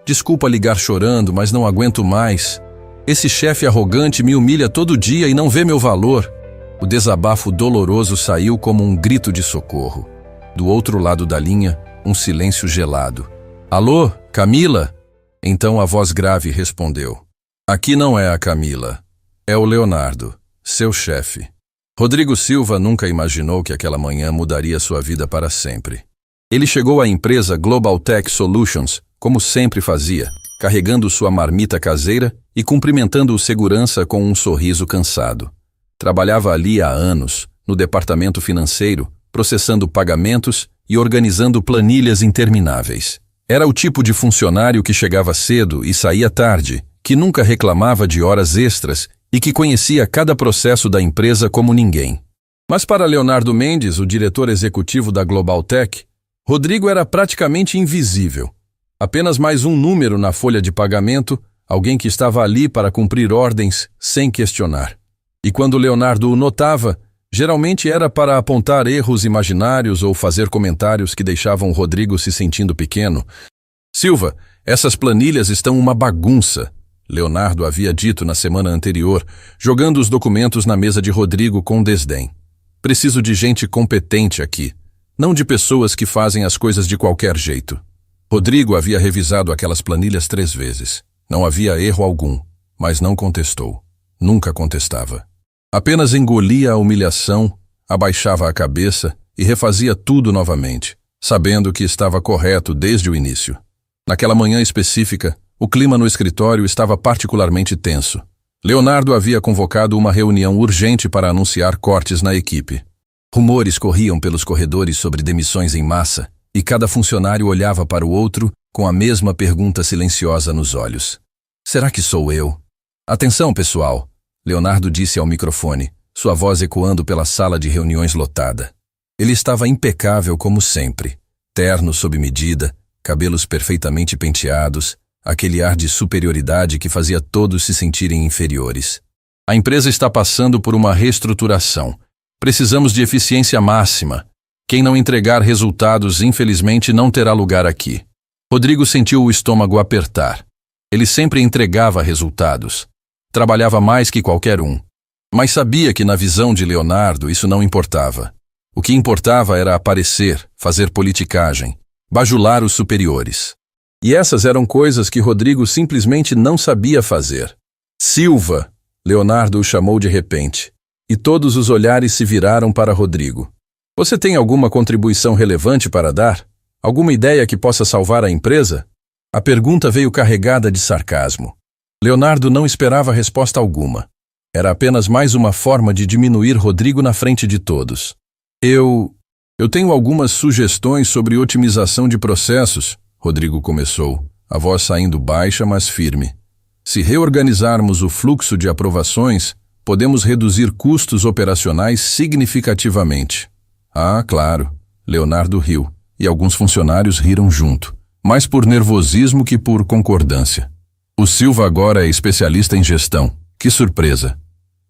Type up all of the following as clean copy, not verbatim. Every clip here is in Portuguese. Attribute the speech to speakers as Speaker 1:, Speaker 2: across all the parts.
Speaker 1: Desculpa ligar chorando, mas não aguento mais. Esse chefe arrogante me humilha todo dia e não vê meu valor. O desabafo doloroso saiu como um grito de socorro. Do outro lado da linha, um silêncio gelado. Alô, Camila? Então a voz grave respondeu. Aqui não é a Camila. É o Leonardo, seu chefe. Rodrigo Silva nunca imaginou que aquela manhã mudaria sua vida para sempre. Ele chegou à empresa Global Tech Solutions, como sempre fazia, carregando sua marmita caseira e cumprimentando o segurança com um sorriso cansado. Trabalhava ali há anos, no departamento financeiro, processando pagamentos e organizando planilhas intermináveis. Era o tipo de funcionário que chegava cedo e saía tarde, que nunca reclamava de horas extras e que conhecia cada processo da empresa como ninguém. Mas para Leonardo Mendes, o diretor executivo da Global Tech, Rodrigo era praticamente invisível. Apenas mais um número na folha de pagamento, alguém que estava ali para cumprir ordens sem questionar. E quando Leonardo o notava, geralmente era para apontar erros imaginários ou fazer comentários que deixavam Rodrigo se sentindo pequeno. Silva, essas planilhas estão uma bagunça, Leonardo havia dito na semana anterior, jogando os documentos na mesa de Rodrigo com desdém. Preciso de gente competente aqui, não de pessoas que fazem as coisas de qualquer jeito. Rodrigo havia revisado aquelas planilhas 3 vezes. Não havia erro algum, mas não contestou. Nunca contestava. Apenas engolia a humilhação, abaixava a cabeça e refazia tudo novamente, sabendo que estava correto desde o início. Naquela manhã específica, o clima no escritório estava particularmente tenso. Leonardo havia convocado uma reunião urgente para anunciar cortes na equipe. Rumores corriam pelos corredores sobre demissões em massa, e cada funcionário olhava para o outro com a mesma pergunta silenciosa nos olhos. Será que sou eu? Atenção, pessoal, Leonardo disse ao microfone, sua voz ecoando pela sala de reuniões lotada. Ele estava impecável como sempre. Terno sob medida, cabelos perfeitamente penteados, aquele ar de superioridade que fazia todos se sentirem inferiores. A empresa está passando por uma reestruturação. Precisamos de eficiência máxima. Quem não entregar resultados, infelizmente, não terá lugar aqui. Rodrigo sentiu o estômago apertar. Ele sempre entregava resultados. Trabalhava mais que qualquer um. Mas sabia que na visão de Leonardo isso não importava. O que importava era aparecer, fazer politicagem, bajular os superiores. E essas eram coisas que Rodrigo simplesmente não sabia fazer. Silva, Leonardo o chamou de repente, e todos os olhares se viraram para Rodrigo. Você tem alguma contribuição relevante para dar? Alguma ideia que possa salvar a empresa? A pergunta veio carregada de sarcasmo. Leonardo não esperava resposta alguma. Era apenas mais uma forma de diminuir Rodrigo na frente de todos. Eu tenho algumas sugestões sobre otimização de processos, Rodrigo começou, a voz saindo baixa, mas firme. Se reorganizarmos o fluxo de aprovações, podemos reduzir custos operacionais significativamente. Ah, claro, Leonardo riu, e alguns funcionários riram junto, mais por nervosismo que por concordância. O Silva agora é especialista em gestão. Que surpresa!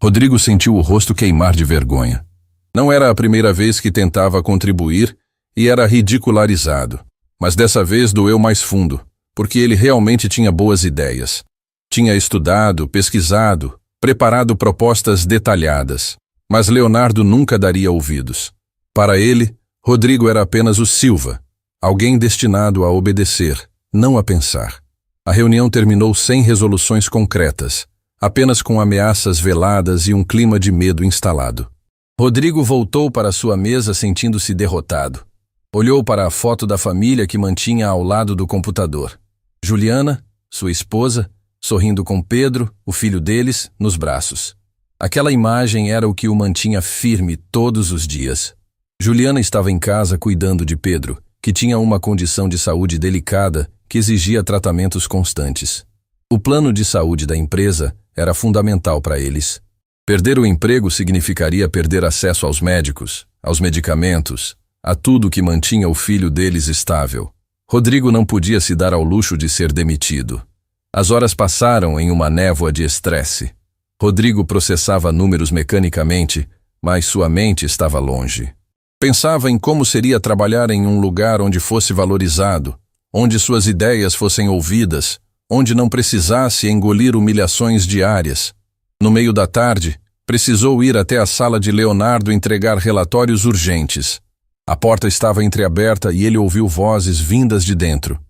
Speaker 1: Rodrigo sentiu o rosto queimar de vergonha. Não era a primeira vez que tentava contribuir e era ridicularizado. Mas dessa vez doeu mais fundo, porque ele realmente tinha boas ideias. Tinha estudado, pesquisado, preparado propostas detalhadas. Mas Leonardo nunca daria ouvidos. Para ele, Rodrigo era apenas o Silva, alguém destinado a obedecer, não a pensar. A reunião terminou sem resoluções concretas, apenas com ameaças veladas e um clima de medo instalado. Rodrigo voltou para sua mesa sentindo-se derrotado. Olhou para a foto da família que mantinha ao lado do computador. Juliana, sua esposa, sorrindo com Pedro, o filho deles, nos braços. Aquela imagem era o que o mantinha firme todos os dias. Juliana estava em casa cuidando de Pedro, que tinha uma condição de saúde delicada que exigia tratamentos constantes. O plano de saúde da empresa era fundamental para eles. Perder o emprego significaria perder acesso aos médicos, aos medicamentos, a tudo que mantinha o filho deles estável. Rodrigo não podia se dar ao luxo de ser demitido. As horas passaram em uma névoa de estresse. Rodrigo processava números mecanicamente, mas sua mente estava longe. Pensava em como seria trabalhar em um lugar onde fosse valorizado, onde suas ideias fossem ouvidas, onde não precisasse engolir humilhações diárias. No meio da tarde, precisou ir até a sala de Leonardo entregar relatórios urgentes. A porta estava entreaberta e ele ouviu vozes vindas de dentro.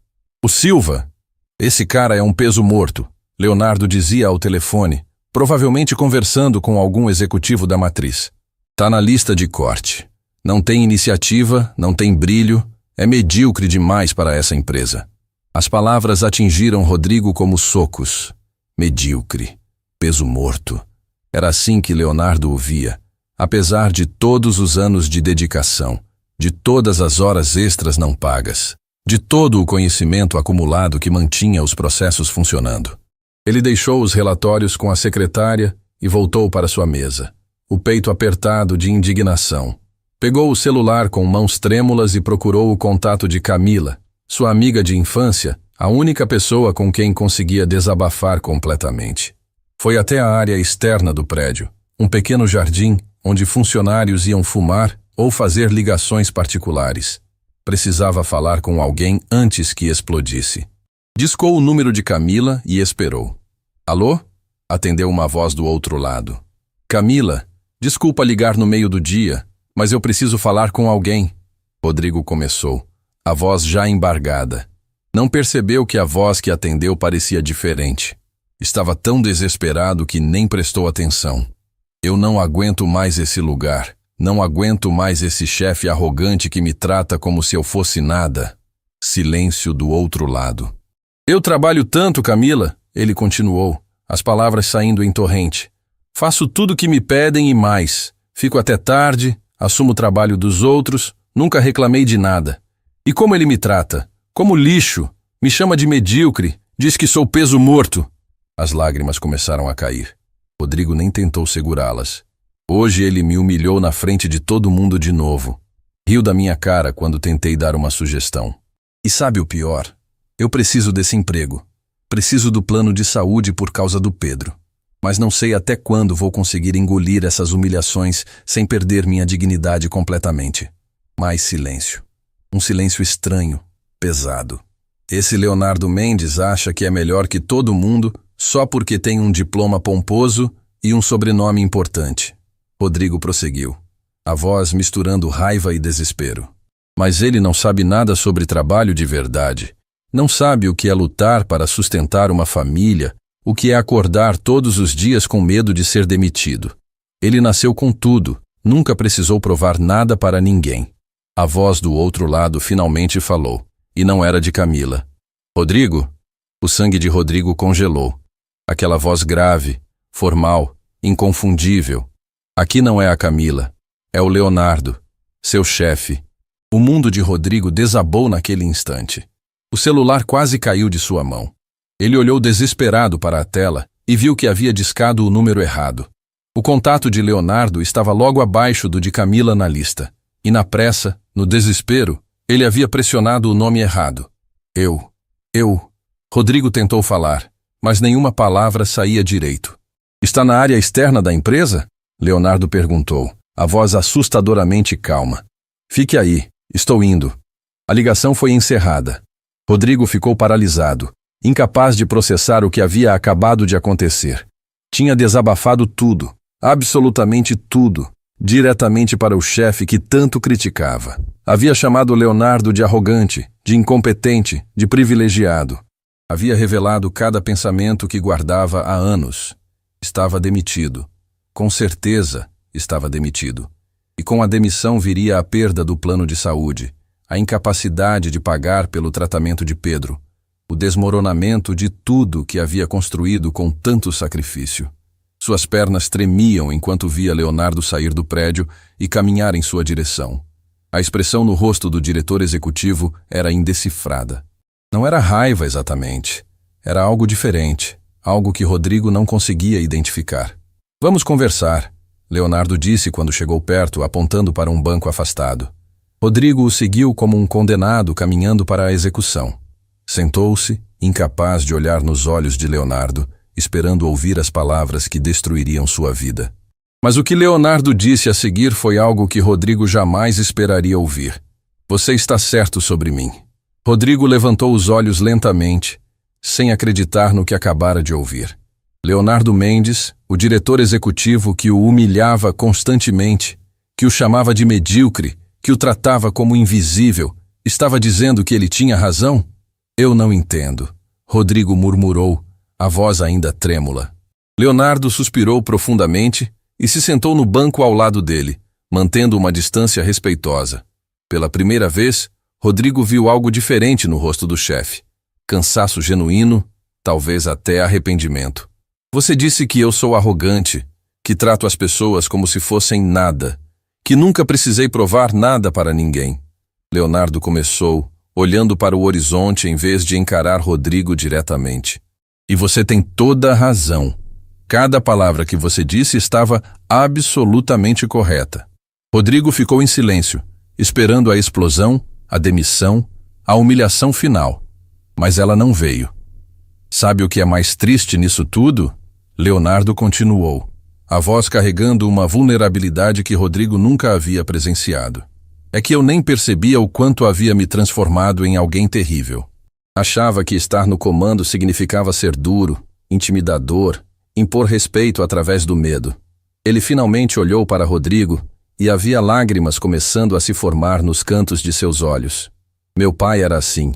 Speaker 1: O Silva! Esse cara é um peso morto, Leonardo dizia ao telefone, provavelmente conversando com algum executivo da matriz. Tá na lista de corte. Não tem iniciativa, não tem brilho, é medíocre demais para essa empresa. As palavras atingiram Rodrigo como socos. Medíocre. Peso morto. Era assim que Leonardo o via, apesar de todos os anos de dedicação, de todas as horas extras não pagas, de todo o conhecimento acumulado que mantinha os processos funcionando. Ele deixou os relatórios com a secretária e voltou para sua mesa, o peito apertado de indignação. Pegou o celular com mãos trêmulas e procurou o contato de Camila, sua amiga de infância, a única pessoa com quem conseguia desabafar completamente. Foi até a área externa do prédio, um pequeno jardim onde funcionários iam fumar ou fazer ligações particulares. Precisava falar com alguém antes que explodisse. Discou o número de Camila e esperou. Alô? Atendeu uma voz do outro lado. Camila, desculpa ligar no meio do dia, mas eu preciso falar com alguém. Rodrigo começou, a voz já embargada. Não percebeu que a voz que atendeu parecia diferente. Estava tão desesperado que nem prestou atenção. Eu não aguento mais esse lugar. Não aguento mais esse chefe arrogante que me trata como se eu fosse nada. Silêncio do outro lado. Eu trabalho tanto, Camila, ele continuou, as palavras saindo em torrente. Faço tudo que me pedem e mais. Fico até tarde, assumo o trabalho dos outros, nunca reclamei de nada. E como ele me trata? Como lixo. Me chama de medíocre, diz que sou peso morto. As lágrimas começaram a cair. Rodrigo nem tentou segurá-las. Hoje ele me humilhou na frente de todo mundo de novo. Riu da minha cara quando tentei dar uma sugestão. E sabe o pior? Eu preciso desse emprego. Preciso do plano de saúde por causa do Pedro. Mas não sei até quando vou conseguir engolir essas humilhações sem perder minha dignidade completamente. Mais silêncio. Um silêncio estranho, pesado. Esse Leonardo Mendes acha que é melhor que todo mundo só porque tem um diploma pomposo e um sobrenome importante. Rodrigo prosseguiu, a voz misturando raiva e desespero. Mas ele não sabe nada sobre trabalho de verdade. Não sabe o que é lutar para sustentar uma família, o que é acordar todos os dias com medo de ser demitido. Ele nasceu com tudo, nunca precisou provar nada para ninguém. A voz do outro lado finalmente falou, e não era de Camila. Rodrigo? O sangue de Rodrigo congelou. Aquela voz grave, formal, inconfundível. Aqui não é a Camila, é o Leonardo, seu chefe. O mundo de Rodrigo desabou naquele instante. O celular quase caiu de sua mão. Ele olhou desesperado para a tela e viu que havia discado o número errado. O contato de Leonardo estava logo abaixo do de Camila na lista. E na pressa, no desespero, ele havia pressionado o nome errado. Eu. Rodrigo tentou falar, mas nenhuma palavra saía direito. Está na área externa da empresa? Leonardo perguntou, a voz assustadoramente calma. Fique aí, estou indo. A ligação foi encerrada. Rodrigo ficou paralisado, incapaz de processar o que havia acabado de acontecer. Tinha desabafado tudo, absolutamente tudo, diretamente para o chefe que tanto criticava. Havia chamado Leonardo de arrogante, de incompetente, de privilegiado. Havia revelado cada pensamento que guardava há anos. Estava demitido. Com certeza estava demitido. E com a demissão viria a perda do plano de saúde, a incapacidade de pagar pelo tratamento de Pedro, o desmoronamento de tudo que havia construído com tanto sacrifício. Suas pernas tremiam enquanto via Leonardo sair do prédio e caminhar em sua direção. A expressão no rosto do diretor executivo era indecifrada. Não era raiva exatamente. Era algo diferente, algo que Rodrigo não conseguia identificar. Vamos conversar, Leonardo disse quando chegou perto, apontando para um banco afastado. Rodrigo o seguiu como um condenado caminhando para a execução. Sentou-se, incapaz de olhar nos olhos de Leonardo, esperando ouvir as palavras que destruiriam sua vida. Mas o que Leonardo disse a seguir foi algo que Rodrigo jamais esperaria ouvir. Você está certo sobre mim. Rodrigo levantou os olhos lentamente, sem acreditar no que acabara de ouvir. Leonardo Mendes, o diretor executivo que o humilhava constantemente, que o chamava de medíocre, que o tratava como invisível, estava dizendo que ele tinha razão? Eu não entendo, Rodrigo murmurou, a voz ainda trêmula. Leonardo suspirou profundamente e se sentou no banco ao lado dele, mantendo uma distância respeitosa. Pela primeira vez, Rodrigo viu algo diferente no rosto do chefe. Cansaço genuíno, talvez até arrependimento. Você disse que eu sou arrogante, que trato as pessoas como se fossem nada, que nunca precisei provar nada para ninguém. Leonardo começou, olhando para o horizonte em vez de encarar Rodrigo diretamente. E você tem toda a razão. Cada palavra que você disse estava absolutamente correta. Rodrigo ficou em silêncio, esperando a explosão, a demissão, a humilhação final. Mas ela não veio. Sabe o que é mais triste nisso tudo? Leonardo continuou, a voz carregando uma vulnerabilidade que Rodrigo nunca havia presenciado. É que eu nem percebia o quanto havia me transformado em alguém terrível. Achava que estar no comando significava ser duro, intimidador, impor respeito através do medo. Ele finalmente olhou para Rodrigo e havia lágrimas começando a se formar nos cantos de seus olhos. Meu pai era assim.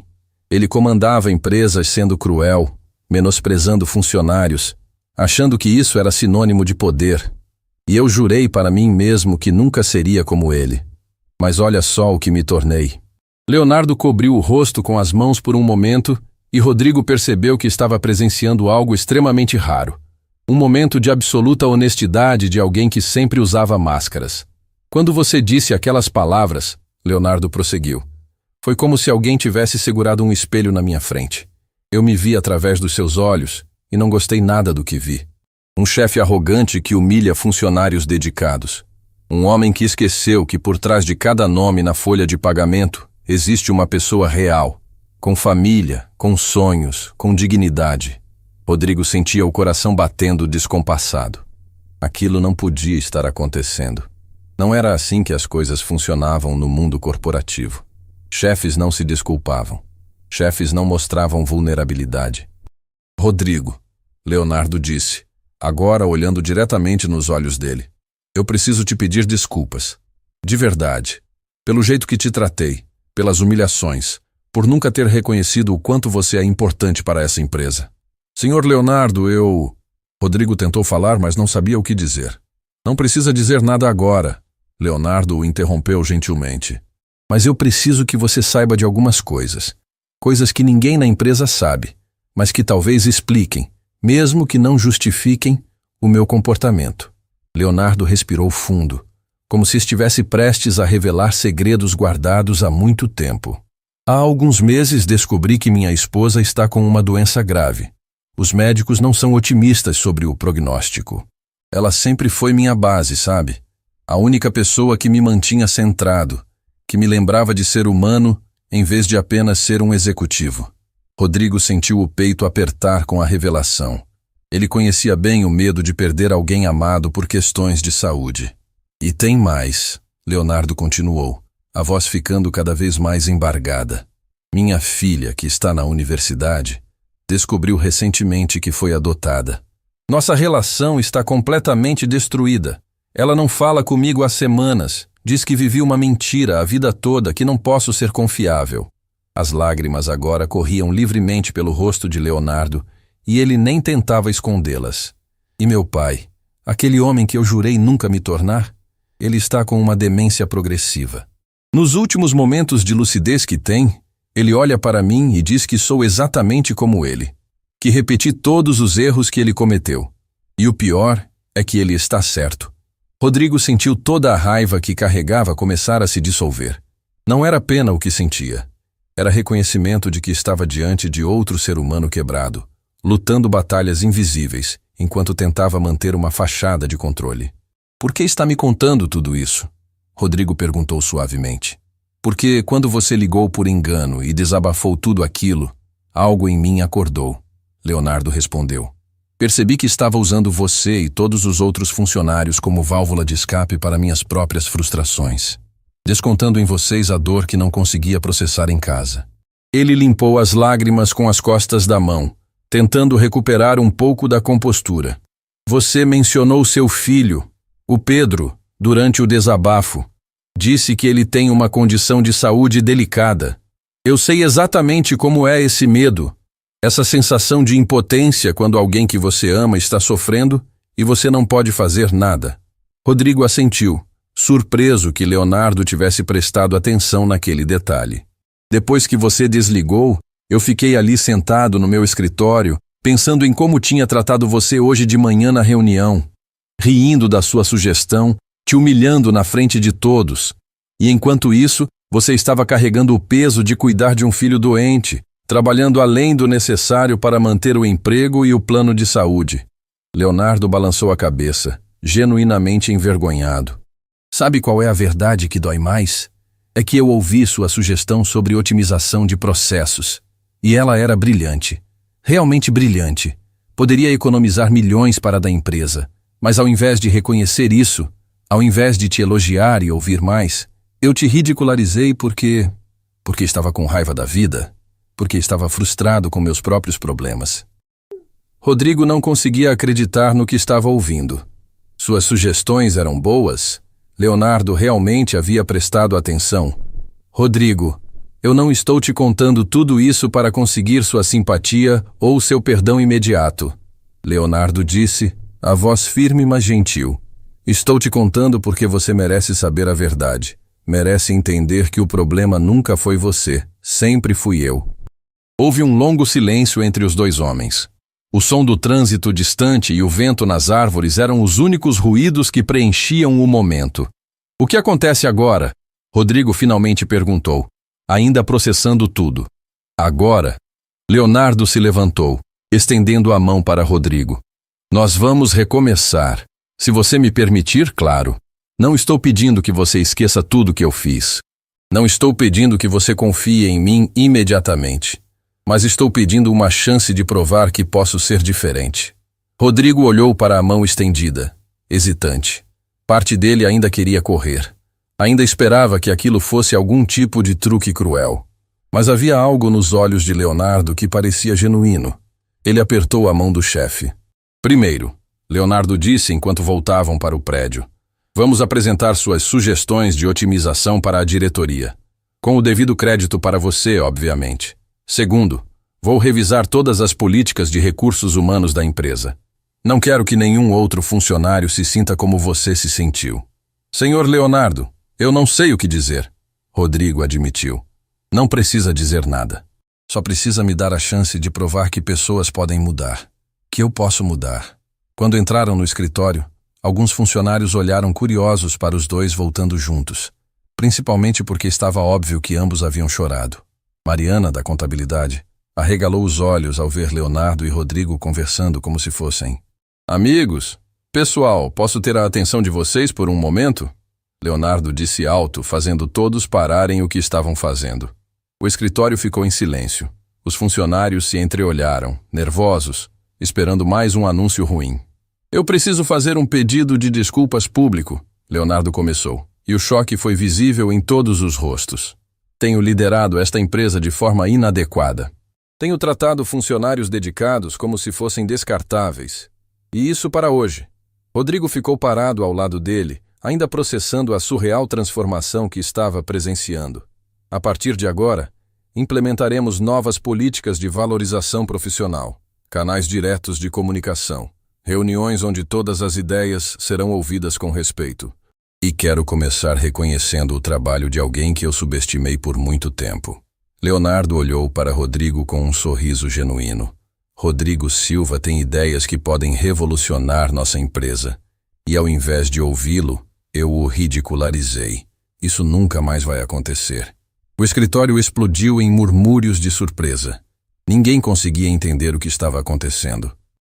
Speaker 1: Ele comandava empresas sendo cruel, menosprezando funcionários, achando que isso era sinônimo de poder. E eu jurei para mim mesmo que nunca seria como ele. Mas olha só o que me tornei. Leonardo cobriu o rosto com as mãos por um momento e Rodrigo percebeu que estava presenciando algo extremamente raro. Um momento de absoluta honestidade de alguém que sempre usava máscaras. Quando você disse aquelas palavras, Leonardo prosseguiu, foi como se alguém tivesse segurado um espelho na minha frente. Eu me vi através dos seus olhos e não gostei nada do que vi. Um chefe arrogante que humilha funcionários dedicados. Um homem que esqueceu que por trás de cada nome na folha de pagamento existe uma pessoa real, com família, com sonhos, com dignidade. Rodrigo sentia o coração batendo descompassado. Aquilo não podia estar acontecendo. Não era assim que as coisas funcionavam no mundo corporativo. Chefes não se desculpavam. Chefes não mostravam vulnerabilidade. Rodrigo, Leonardo disse, agora olhando diretamente nos olhos dele. Eu preciso te pedir desculpas. De verdade. Pelo jeito que te tratei, pelas humilhações, por nunca ter reconhecido o quanto você é importante para essa empresa. Senhor Leonardo, Rodrigo tentou falar, mas não sabia o que dizer. Não precisa dizer nada agora. Leonardo o interrompeu gentilmente. Mas eu preciso que você saiba de algumas coisas. Coisas que ninguém na empresa sabe, mas que talvez expliquem, mesmo que não justifiquem, o meu comportamento. Leonardo respirou fundo, como se estivesse prestes a revelar segredos guardados há muito tempo. Há alguns meses descobri que minha esposa está com uma doença grave. Os médicos não são otimistas sobre o prognóstico. Ela sempre foi minha base, sabe? A única pessoa que me mantinha centrado, que me lembrava de ser humano em vez de apenas ser um executivo. Rodrigo sentiu o peito apertar com a revelação. Ele conhecia bem o medo de perder alguém amado por questões de saúde. E tem mais, Leonardo continuou, a voz ficando cada vez mais embargada. Minha filha, que está na universidade, descobriu recentemente que foi adotada. Nossa relação está completamente destruída. Ela não fala comigo há semanas. Diz que vivi uma mentira a vida toda, que não posso ser confiável. As lágrimas agora corriam livremente pelo rosto de Leonardo e ele nem tentava escondê-las. E meu pai, aquele homem que eu jurei nunca me tornar, ele está com uma demência progressiva. Nos últimos momentos de lucidez que tem, ele olha para mim e diz que sou exatamente como ele, que repeti todos os erros que ele cometeu. E o pior é que ele está certo. Rodrigo sentiu toda a raiva que carregava começar a se dissolver. Não era pena o que sentia. Era reconhecimento de que estava diante de outro ser humano quebrado, lutando batalhas invisíveis, enquanto tentava manter uma fachada de controle. Por que está me contando tudo isso? Rodrigo perguntou suavemente. Porque quando você ligou por engano e desabafou tudo aquilo, algo em mim acordou. Leonardo respondeu. Percebi que estava usando você e todos os outros funcionários como válvula de escape para minhas próprias frustrações, descontando em vocês a dor que não conseguia processar em casa. Ele limpou as lágrimas com as costas da mão, tentando recuperar um pouco da compostura. Você mencionou seu filho, o Pedro, durante o desabafo. Disse que ele tem uma condição de saúde delicada. Eu sei exatamente como é esse medo, essa sensação de impotência quando alguém que você ama está sofrendo e você não pode fazer nada. Rodrigo assentiu, surpreso que Leonardo tivesse prestado atenção naquele detalhe. Depois que você desligou, eu fiquei ali sentado no meu escritório, pensando em como tinha tratado você hoje de manhã na reunião, rindo da sua sugestão, te humilhando na frente de todos. E enquanto isso, você estava carregando o peso de cuidar de um filho doente, trabalhando além do necessário para manter o emprego e o plano de saúde. Leonardo balançou a cabeça, genuinamente envergonhado. Sabe qual é a verdade que dói mais? É que eu ouvi sua sugestão sobre otimização de processos. E ela era brilhante. Realmente brilhante. Poderia economizar milhões para a da empresa. Mas ao invés de reconhecer isso, ao invés de te elogiar e ouvir mais, eu te ridicularizei porque estava com raiva da vida, porque estava frustrado com meus próprios problemas. Rodrigo não conseguia acreditar no que estava ouvindo. Suas sugestões eram boas. Leonardo realmente havia prestado atenção. Rodrigo, eu não estou te contando tudo isso para conseguir sua simpatia ou seu perdão imediato. Leonardo disse, a voz firme mas gentil. Estou te contando porque você merece saber a verdade. Merece entender que o problema nunca foi você, sempre fui eu. Houve um longo silêncio entre os dois homens. O som do trânsito distante e o vento nas árvores eram os únicos ruídos que preenchiam o momento. O que acontece agora? Rodrigo finalmente perguntou, ainda processando tudo. Agora? Leonardo se levantou, estendendo a mão para Rodrigo. Nós vamos recomeçar. Se você me permitir, claro. Não estou pedindo que você esqueça tudo que eu fiz. Não estou pedindo que você confie em mim imediatamente. Mas estou pedindo uma chance de provar que posso ser diferente. Rodrigo olhou para a mão estendida, hesitante. Parte dele ainda queria correr. Ainda esperava que aquilo fosse algum tipo de truque cruel. Mas havia algo nos olhos de Leonardo que parecia genuíno. Ele apertou a mão do chefe. Primeiro, Leonardo disse enquanto voltavam para o prédio. Vamos apresentar suas sugestões de otimização para a diretoria. Com o devido crédito para você, obviamente. Segundo, vou revisar todas as políticas de recursos humanos da empresa. Não quero que nenhum outro funcionário se sinta como você se sentiu. Senhor Leonardo, eu não sei o que dizer. Rodrigo admitiu. Não precisa dizer nada. Só precisa me dar a chance de provar que pessoas podem mudar. Que eu posso mudar. Quando entraram no escritório, alguns funcionários olharam curiosos para os dois voltando juntos. Principalmente porque estava óbvio que ambos haviam chorado. Mariana, da contabilidade, arregalou os olhos ao ver Leonardo e Rodrigo conversando como se fossem. Amigos, pessoal, posso ter a atenção de vocês por um momento? Leonardo disse alto, fazendo todos pararem o que estavam fazendo. O escritório ficou em silêncio. Os funcionários se entreolharam, nervosos, esperando mais um anúncio ruim. Eu preciso fazer um pedido de desculpas público, Leonardo começou, e o choque foi visível em todos os rostos. Tenho liderado esta empresa de forma inadequada. Tenho tratado funcionários dedicados como se fossem descartáveis. E isso para hoje. Rodrigo ficou parado ao lado dele, ainda processando a surreal transformação que estava presenciando. A partir de agora, implementaremos novas políticas de valorização profissional, canais diretos de comunicação, reuniões onde todas as ideias serão ouvidas com respeito. E quero começar reconhecendo o trabalho de alguém que eu subestimei por muito tempo. Leonardo olhou para Rodrigo com um sorriso genuíno. Rodrigo Silva tem ideias que podem revolucionar nossa empresa. E ao invés de ouvi-lo, eu o ridicularizei. Isso nunca mais vai acontecer. O escritório explodiu em murmúrios de surpresa. Ninguém conseguia entender o que estava acontecendo.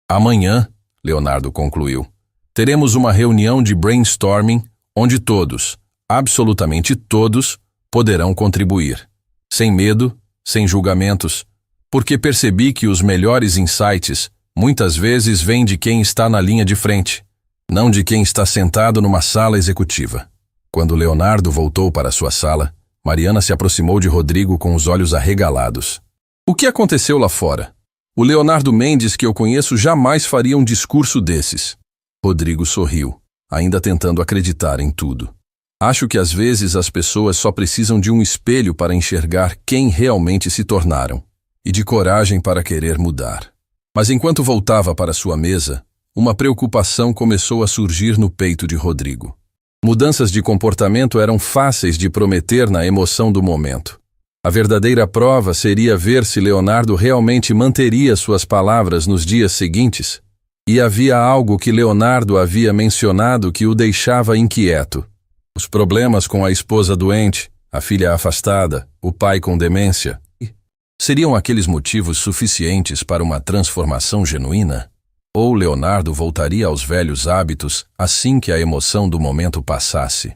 Speaker 1: Amanhã, Leonardo concluiu, teremos uma reunião de brainstorming onde todos, absolutamente todos, poderão contribuir. Sem medo, sem julgamentos, porque percebi que os melhores insights muitas vezes vêm de quem está na linha de frente, não de quem está sentado numa sala executiva. Quando Leonardo voltou para sua sala, Mariana se aproximou de Rodrigo com os olhos arregalados. O que aconteceu lá fora? O Leonardo Mendes que eu conheço jamais faria um discurso desses. Rodrigo sorriu, ainda tentando acreditar em tudo. Acho que às vezes as pessoas só precisam de um espelho para enxergar quem realmente se tornaram, e de coragem para querer mudar. Mas enquanto voltava para sua mesa, uma preocupação começou a surgir no peito de Rodrigo. Mudanças de comportamento eram fáceis de prometer na emoção do momento. A verdadeira prova seria ver se Leonardo realmente manteria suas palavras nos dias seguintes. E havia algo que Leonardo havia mencionado que o deixava inquieto. Os problemas com a esposa doente, a filha afastada, o pai com demência. Seriam aqueles motivos suficientes para uma transformação genuína? Ou Leonardo voltaria aos velhos hábitos assim que a emoção do momento passasse?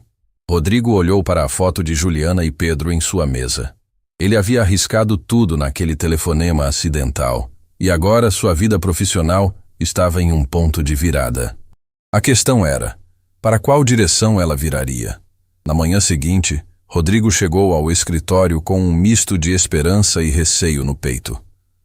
Speaker 1: Rodrigo olhou para a foto de Juliana e Pedro em sua mesa. Ele havia arriscado tudo naquele telefonema acidental, e agora sua vida profissional estava em um ponto de virada. A questão era, para qual direção ela viraria? Na manhã seguinte, Rodrigo chegou ao escritório com um misto de esperança e receio no peito.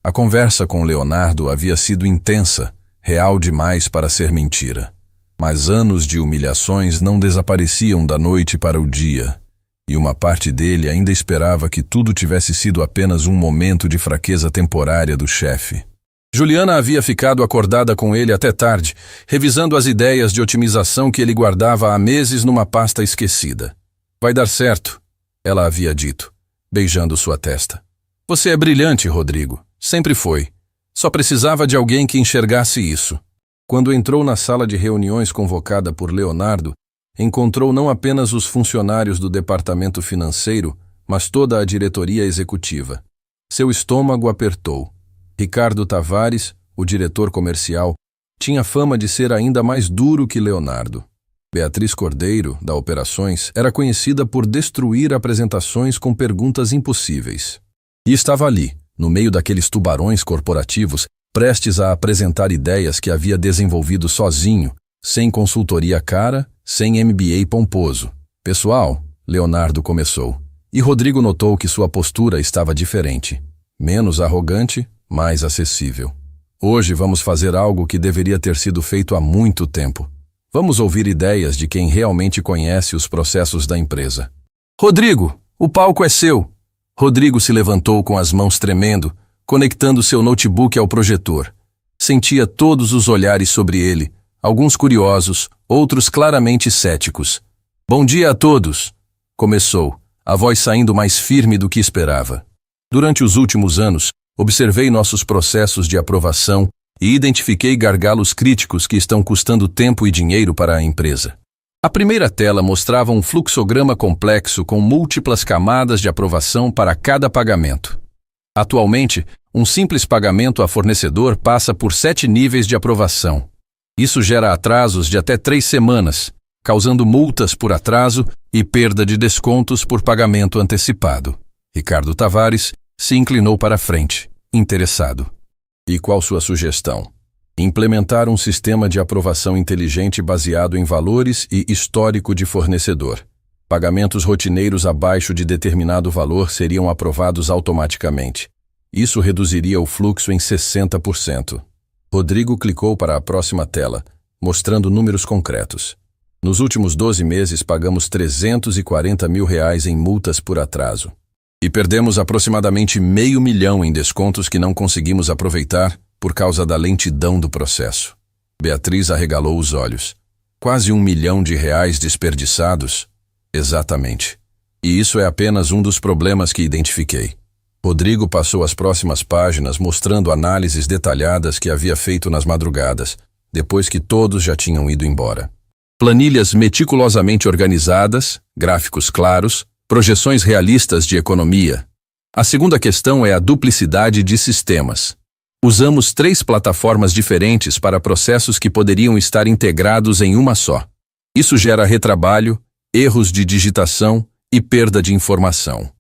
Speaker 1: A conversa com Leonardo havia sido intensa, real demais para ser mentira. Mas anos de humilhações não desapareciam da noite para o dia, e uma parte dele ainda esperava que tudo tivesse sido apenas um momento de fraqueza temporária do chefe. Juliana havia ficado acordada com ele até tarde, revisando as ideias de otimização que ele guardava há meses numa pasta esquecida. Vai dar certo, ela havia dito, beijando sua testa. Você é brilhante, Rodrigo. Sempre foi. Só precisava de alguém que enxergasse isso. Quando entrou na sala de reuniões convocada por Leonardo, encontrou não apenas os funcionários do departamento financeiro, mas toda a diretoria executiva. Seu estômago apertou. Ricardo Tavares, o diretor comercial, tinha fama de ser ainda mais duro que Leonardo. Beatriz Cordeiro, da Operações, era conhecida por destruir apresentações com perguntas impossíveis. E estava ali, no meio daqueles tubarões corporativos, prestes a apresentar ideias que havia desenvolvido sozinho, sem consultoria cara, sem MBA pomposo. Pessoal, Leonardo começou, e Rodrigo notou que sua postura estava diferente. Menos arrogante, mais acessível. Hoje vamos fazer algo que deveria ter sido feito há muito tempo. Vamos ouvir ideias de quem realmente conhece os processos da empresa. Rodrigo, o palco é seu. Rodrigo se levantou com as mãos tremendo, conectando seu notebook ao projetor. Sentia todos os olhares sobre ele, alguns curiosos, outros claramente céticos. Bom dia a todos, começou, a voz saindo mais firme do que esperava. Durante os últimos anos, observei nossos processos de aprovação e identifiquei gargalos críticos que estão custando tempo e dinheiro para a empresa. A primeira tela mostrava um fluxograma complexo com múltiplas camadas de aprovação para cada pagamento. Atualmente, um simples pagamento a fornecedor passa por 7 níveis de aprovação. Isso gera atrasos de até 3 semanas, causando multas por atraso e perda de descontos por pagamento antecipado. Ricardo Tavares se inclinou para a frente, interessado. E qual sua sugestão? Implementar um sistema de aprovação inteligente baseado em valores e histórico de fornecedor. Pagamentos rotineiros abaixo de determinado valor seriam aprovados automaticamente. Isso reduziria o fluxo em 60%. Rodrigo clicou para a próxima tela, mostrando números concretos. Nos últimos 12 meses pagamos R$340 mil em multas por atraso. E perdemos aproximadamente R$500 mil em descontos que não conseguimos aproveitar por causa da lentidão do processo. Beatriz arregalou os olhos. Quase R$1 milhão desperdiçados? Exatamente. E isso é apenas um dos problemas que identifiquei. Rodrigo passou as próximas páginas mostrando análises detalhadas que havia feito nas madrugadas, depois que todos já tinham ido embora. Planilhas meticulosamente organizadas, gráficos claros, projeções realistas de economia. A segunda questão é a duplicidade de sistemas. Usamos 3 plataformas diferentes para processos que poderiam estar integrados em uma só. Isso gera retrabalho, erros de digitação e perda de informação.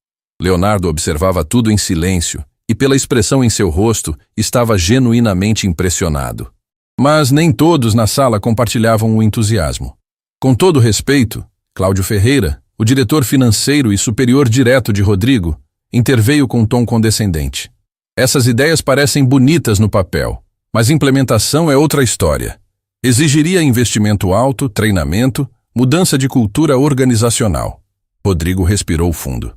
Speaker 1: Leonardo observava tudo em silêncio e, pela expressão em seu rosto, estava genuinamente impressionado. Mas nem todos na sala compartilhavam o entusiasmo. Com todo respeito, Cláudio Ferreira, O diretor financeiro e superior direto de Rodrigo interveio com um tom condescendente. Essas ideias parecem bonitas no papel, mas implementação é outra história. Exigiria investimento alto, treinamento, mudança de cultura organizacional. Rodrigo respirou fundo.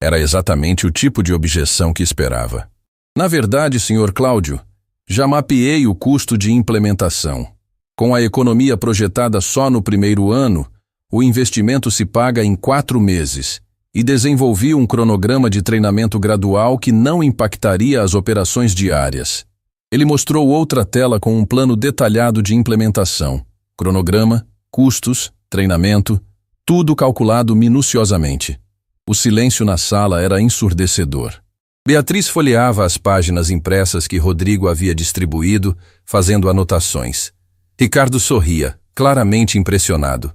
Speaker 1: Era exatamente o tipo de objeção que esperava. Na verdade, Sr. Cláudio, já mapeei o custo de implementação. Com a economia projetada só no primeiro ano, o investimento se paga em 4 meses e desenvolvi um cronograma de treinamento gradual que não impactaria as operações diárias. Ele mostrou outra tela com um plano detalhado de implementação, cronograma, custos, treinamento, tudo calculado minuciosamente. O silêncio na sala era ensurdecedor. Beatriz folheava as páginas impressas que Rodrigo havia distribuído, fazendo anotações. Ricardo sorria, claramente impressionado.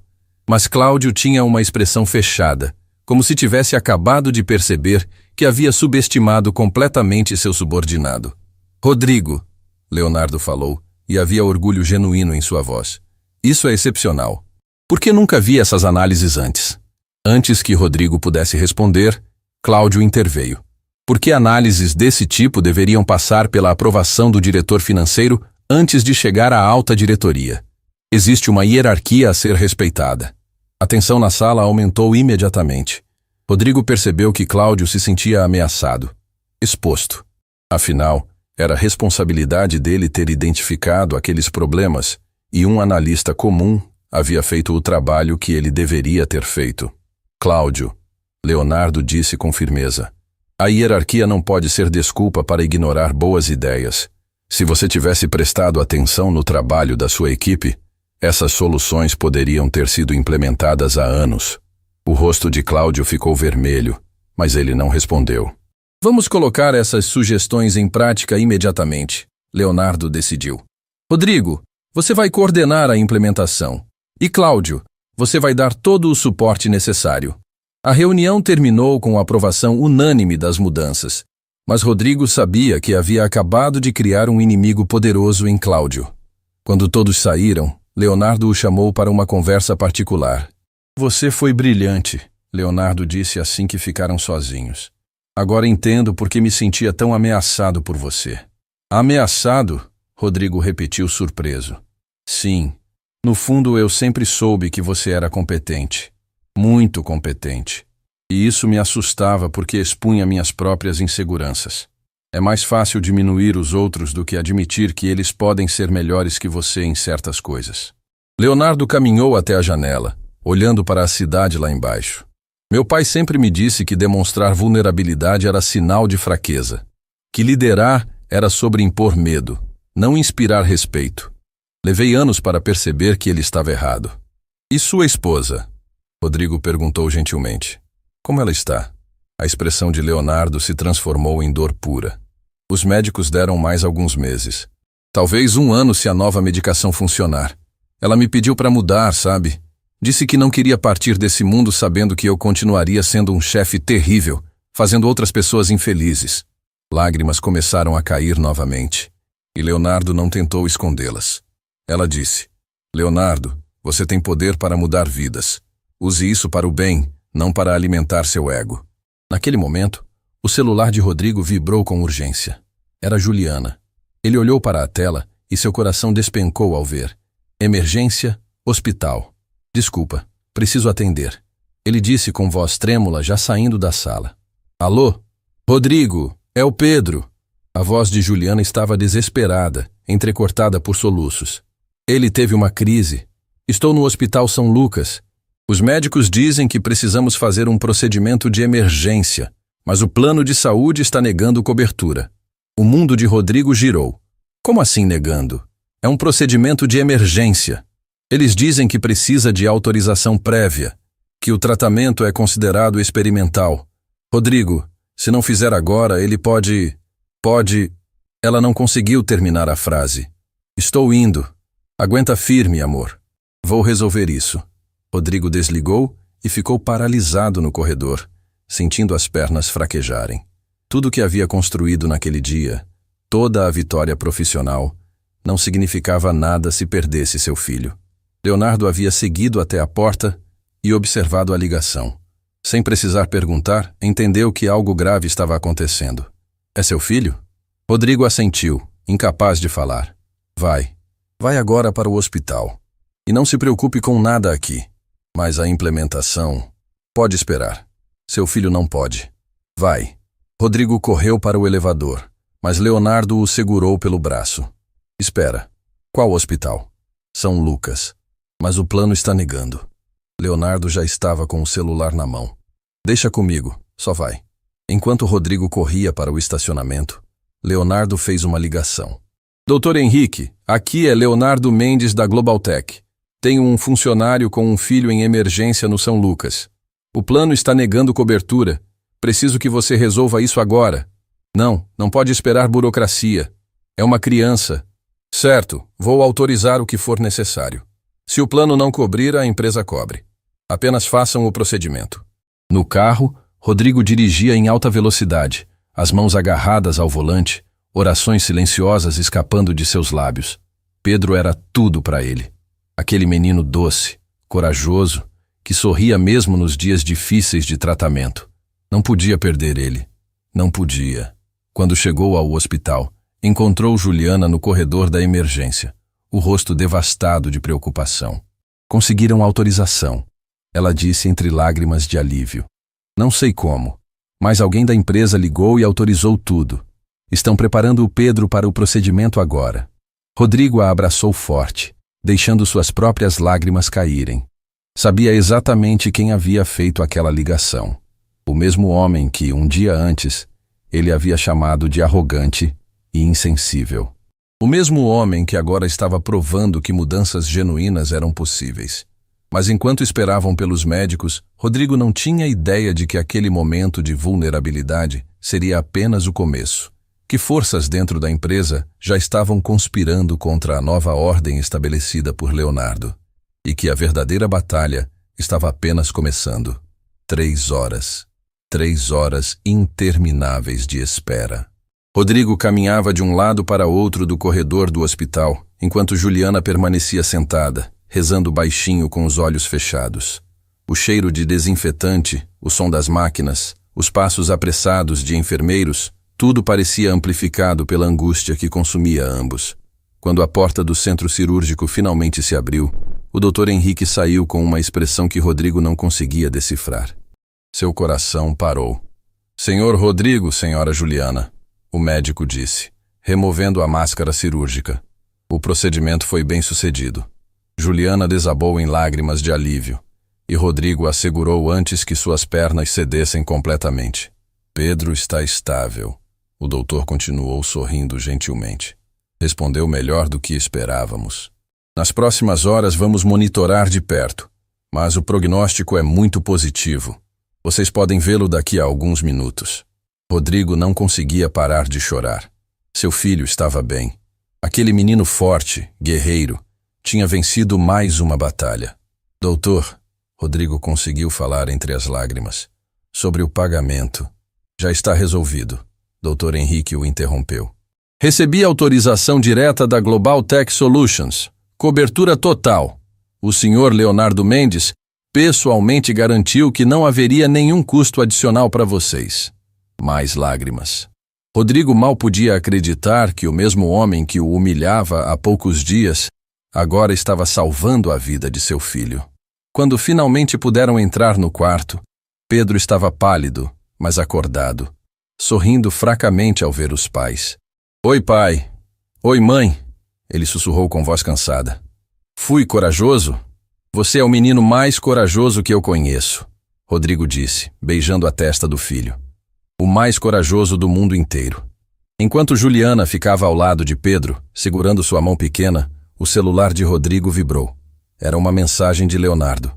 Speaker 1: Mas Cláudio tinha uma expressão fechada, como se tivesse acabado de perceber que havia subestimado completamente seu subordinado. Rodrigo, Leonardo falou, e havia orgulho genuíno em sua voz. Isso é excepcional. Por que nunca vi essas análises antes? Antes que Rodrigo pudesse responder, Cláudio interveio. Por que análises desse tipo deveriam passar pela aprovação do diretor financeiro antes de chegar à alta diretoria? Existe uma hierarquia a ser respeitada. A tensão na sala aumentou imediatamente. Rodrigo percebeu que Cláudio se sentia ameaçado, exposto. Afinal, era responsabilidade dele ter identificado aqueles problemas e um analista comum havia feito o trabalho que ele deveria ter feito. Cláudio, Leonardo disse com firmeza, a hierarquia não pode ser desculpa para ignorar boas ideias. Se você tivesse prestado atenção no trabalho da sua equipe, essas soluções poderiam ter sido implementadas há anos. O rosto de Cláudio ficou vermelho, mas ele não respondeu. Vamos colocar essas sugestões em prática imediatamente, Leonardo decidiu. Rodrigo, você vai coordenar a implementação. E Cláudio, você vai dar todo o suporte necessário. A reunião terminou com a aprovação unânime das mudanças, mas Rodrigo sabia que havia acabado de criar um inimigo poderoso em Cláudio. Quando todos saíram, Leonardo o chamou para uma conversa particular. Você foi brilhante, Leonardo disse assim que ficaram sozinhos. Agora entendo por que me sentia tão ameaçado por você. Ameaçado? Rodrigo repetiu surpreso. Sim, no fundo eu sempre soube que você era competente. Muito competente. E isso me assustava porque expunha minhas próprias inseguranças. É mais fácil diminuir os outros do que admitir que eles podem ser melhores que você em certas coisas. Leonardo caminhou até a janela, olhando para a cidade lá embaixo. Meu pai sempre me disse que demonstrar vulnerabilidade era sinal de fraqueza, que liderar era sobre impor medo, não inspirar respeito. Levei anos para perceber que ele estava errado. E sua esposa? Rodrigo perguntou gentilmente. Como ela está? A expressão de Leonardo se transformou em dor pura. Os médicos deram mais alguns meses. Talvez 1 ano se a nova medicação funcionar. Ela me pediu para mudar, sabe? Disse que não queria partir desse mundo sabendo que eu continuaria sendo um chefe terrível, fazendo outras pessoas infelizes. Lágrimas começaram a cair novamente, e Leonardo não tentou escondê-las. Ela disse, Leonardo, você tem poder para mudar vidas. Use isso para o bem, não para alimentar seu ego. Naquele momento, o celular de Rodrigo vibrou com urgência. Era Juliana. Ele olhou para a tela e seu coração despencou ao ver. Emergência, hospital. Desculpa, preciso atender. Ele disse com voz trêmula, já saindo da sala. Alô? Rodrigo, é o Pedro. A voz de Juliana estava desesperada, entrecortada por soluços. Ele teve uma crise. Estou no Hospital São Lucas. Os médicos dizem que precisamos fazer um procedimento de emergência, mas o plano de saúde está negando cobertura. O mundo de Rodrigo girou. Como assim negando? É um procedimento de emergência. Eles dizem que precisa de autorização prévia, que o tratamento é considerado experimental. Rodrigo, se não fizer agora, ele pode... Ela não conseguiu terminar a frase. Estou indo. Aguenta firme, amor. Vou resolver isso. Rodrigo desligou e ficou paralisado no corredor, sentindo as pernas fraquejarem. Tudo o que havia construído naquele dia, toda a vitória profissional, não significava nada se perdesse seu filho. Leonardo havia seguido até a porta e observado a ligação. Sem precisar perguntar, entendeu que algo grave estava acontecendo. É seu filho? Rodrigo assentiu, incapaz de falar. Vai agora para o hospital. E não se preocupe com nada aqui. Mas a implementação pode esperar. Seu filho não pode. Vai. Rodrigo correu para o elevador, mas Leonardo o segurou pelo braço. Espera. Qual hospital? São Lucas. Mas o plano está negando. Leonardo já estava com o celular na mão. Deixa comigo, só vai. Enquanto Rodrigo corria para o estacionamento, Leonardo fez uma ligação. Doutor Henrique, aqui é Leonardo Mendes da Globaltech. Tenho um funcionário com um filho em emergência no São Lucas. O plano está negando cobertura. Preciso que você resolva isso agora. Não pode esperar burocracia. É uma criança. Certo, vou autorizar o que for necessário. Se o plano não cobrir, a empresa cobre. Apenas façam o procedimento. No carro, Rodrigo dirigia em alta velocidade, as mãos agarradas ao volante, orações silenciosas escapando de seus lábios. Pedro era tudo para ele. Aquele menino doce, corajoso, que sorria mesmo nos dias difíceis de tratamento. Não podia perder ele. Não podia. Quando chegou ao hospital, encontrou Juliana no corredor da emergência, o rosto devastado de preocupação. Conseguiram autorização. Ela disse entre lágrimas de alívio. Não sei como, mas alguém da empresa ligou e autorizou tudo. Estão preparando o Pedro para o procedimento agora. Rodrigo a abraçou forte, deixando suas próprias lágrimas caírem. Sabia exatamente quem havia feito aquela ligação. O mesmo homem que, um dia antes, ele havia chamado de arrogante e insensível. O mesmo homem que agora estava provando que mudanças genuínas eram possíveis. Mas enquanto esperavam pelos médicos, Rodrigo não tinha ideia de que aquele momento de vulnerabilidade seria apenas o começo, que forças dentro da empresa já estavam conspirando contra a nova ordem estabelecida por Leonardo, e que a verdadeira batalha estava apenas começando. 3 horas. 3 horas intermináveis de espera. Rodrigo caminhava de um lado para outro do corredor do hospital, enquanto Juliana permanecia sentada, rezando baixinho com os olhos fechados. O cheiro de desinfetante, o som das máquinas, os passos apressados de enfermeiros, tudo parecia amplificado pela angústia que consumia ambos. Quando a porta do centro cirúrgico finalmente se abriu, o Dr. Henrique saiu com uma expressão que Rodrigo não conseguia decifrar. Seu coração parou. Senhor Rodrigo, senhora Juliana, o médico disse, removendo a máscara cirúrgica. O procedimento foi bem sucedido. Juliana desabou em lágrimas de alívio, e Rodrigo a segurou antes que suas pernas cedessem completamente. Pedro está estável. O doutor continuou sorrindo gentilmente. Respondeu melhor do que esperávamos. Nas próximas horas vamos monitorar de perto, mas o prognóstico é muito positivo. Vocês podem vê-lo daqui a alguns minutos. Rodrigo não conseguia parar de chorar. Seu filho estava bem. Aquele menino forte, guerreiro, tinha vencido mais uma batalha. Doutor, Rodrigo conseguiu falar entre as lágrimas. Sobre o pagamento. Já está resolvido. Dr. Henrique o interrompeu. Recebi autorização direta da Global Tech Solutions. Cobertura total. O senhor Leonardo Mendes pessoalmente garantiu que não haveria nenhum custo adicional para vocês. Mais lágrimas. Rodrigo mal podia acreditar que o mesmo homem que o humilhava há poucos dias agora estava salvando a vida de seu filho. Quando finalmente puderam entrar no quarto, Pedro estava pálido, mas acordado, sorrindo fracamente ao ver os pais. Oi, pai. Oi, mãe. Ele sussurrou com voz cansada. Fui corajoso? Você é o menino mais corajoso que eu conheço, Rodrigo disse, beijando a testa do filho. O mais corajoso do mundo inteiro. Enquanto Juliana ficava ao lado de Pedro, segurando sua mão pequena, o celular de Rodrigo vibrou. Era uma mensagem de Leonardo.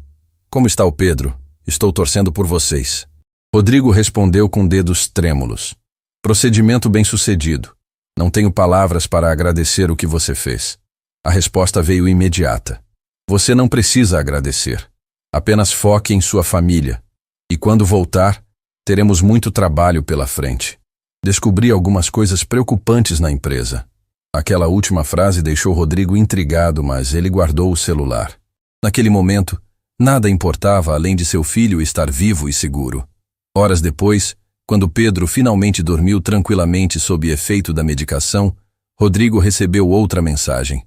Speaker 1: Como está o Pedro? Estou torcendo por vocês. Rodrigo respondeu com dedos trêmulos. Procedimento bem-sucedido. Não tenho palavras para agradecer o que você fez. A resposta veio imediata. Você não precisa agradecer. Apenas foque em sua família. E quando voltar, teremos muito trabalho pela frente. Descobri algumas coisas preocupantes na empresa. Aquela última frase deixou Rodrigo intrigado, mas ele guardou o celular. Naquele momento, Nada importava além de seu filho estar vivo e seguro. Horas depois, quando Pedro finalmente dormiu tranquilamente sob efeito da medicação, Rodrigo recebeu outra mensagem.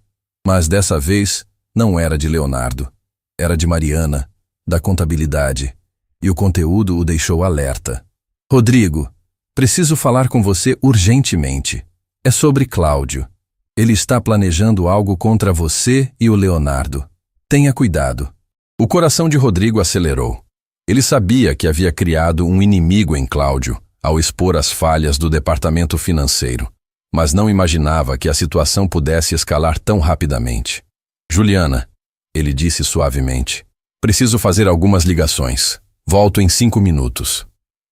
Speaker 1: Mas dessa vez, não era de Leonardo. Era de Mariana, da contabilidade. E o conteúdo o deixou alerta. Rodrigo, preciso falar com você urgentemente. É sobre Cláudio. Ele está planejando algo contra você e o Leonardo. Tenha cuidado. O coração de Rodrigo acelerou. Ele sabia que havia criado um inimigo em Cláudio ao expor as falhas do departamento financeiro, mas não imaginava que a situação pudesse escalar tão rapidamente. Juliana, ele disse suavemente, preciso fazer algumas ligações. Volto em 5 minutos.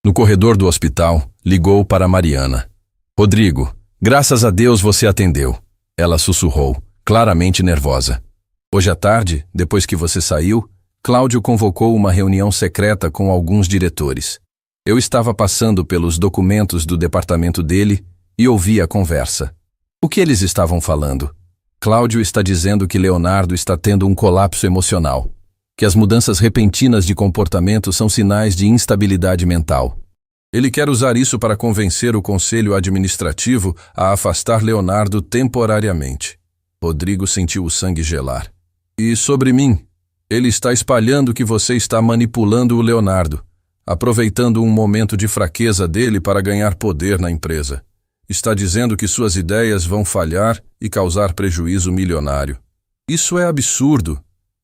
Speaker 1: No corredor do hospital, ligou para Mariana. Rodrigo, graças a Deus você atendeu. Ela sussurrou, claramente nervosa. Hoje à tarde, depois que você saiu, Cláudio convocou uma reunião secreta com alguns diretores. Eu estava passando pelos documentos do departamento dele e ouvi a conversa. O que eles estavam falando? Cláudio está dizendo que Leonardo está tendo um colapso emocional, que as mudanças repentinas de comportamento são sinais de instabilidade mental. Ele quer usar isso para convencer o conselho administrativo a afastar Leonardo temporariamente. Rodrigo sentiu o sangue gelar. E sobre mim? Ele está espalhando que você está manipulando o Leonardo, aproveitando um momento de fraqueza dele para ganhar poder na empresa. Está dizendo que suas ideias vão falhar e causar prejuízo milionário. Isso é absurdo,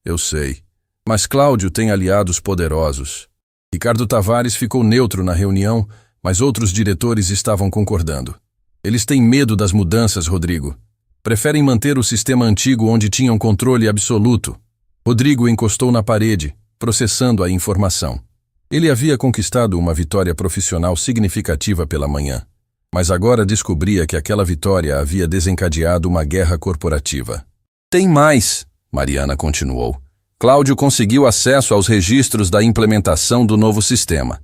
Speaker 1: eu sei. Mas Cláudio tem aliados poderosos. Ricardo Tavares ficou neutro na reunião, mas outros diretores estavam concordando. Eles têm medo das mudanças, Rodrigo. Preferem manter o sistema antigo onde tinham controle absoluto. Rodrigo encostou na parede, processando a informação. Ele havia conquistado uma vitória profissional significativa pela manhã, mas agora descobria que aquela vitória havia desencadeado uma guerra corporativa. Tem mais, Mariana continuou. Cláudio conseguiu acesso aos registros da implementação do novo sistema.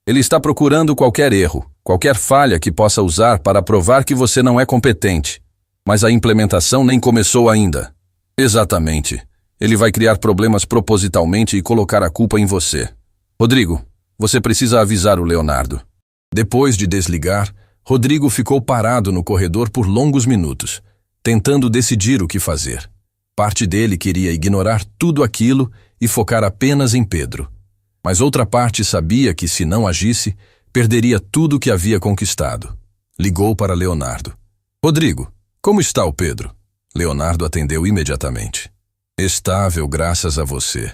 Speaker 1: Ele está procurando qualquer erro, qualquer falha que possa usar para provar que você não é competente. Mas a implementação nem começou ainda. Exatamente. Ele vai criar problemas propositalmente e colocar a culpa em você. Rodrigo, você precisa avisar o Leonardo. Depois de desligar, Rodrigo ficou parado no corredor por longos minutos, tentando decidir o que fazer. Parte dele queria ignorar tudo aquilo e focar apenas em Pedro. Mas outra parte sabia que, se não agisse, perderia tudo o que havia conquistado. Ligou para Leonardo. Rodrigo, como está o Pedro? Leonardo atendeu imediatamente. Estável graças a você,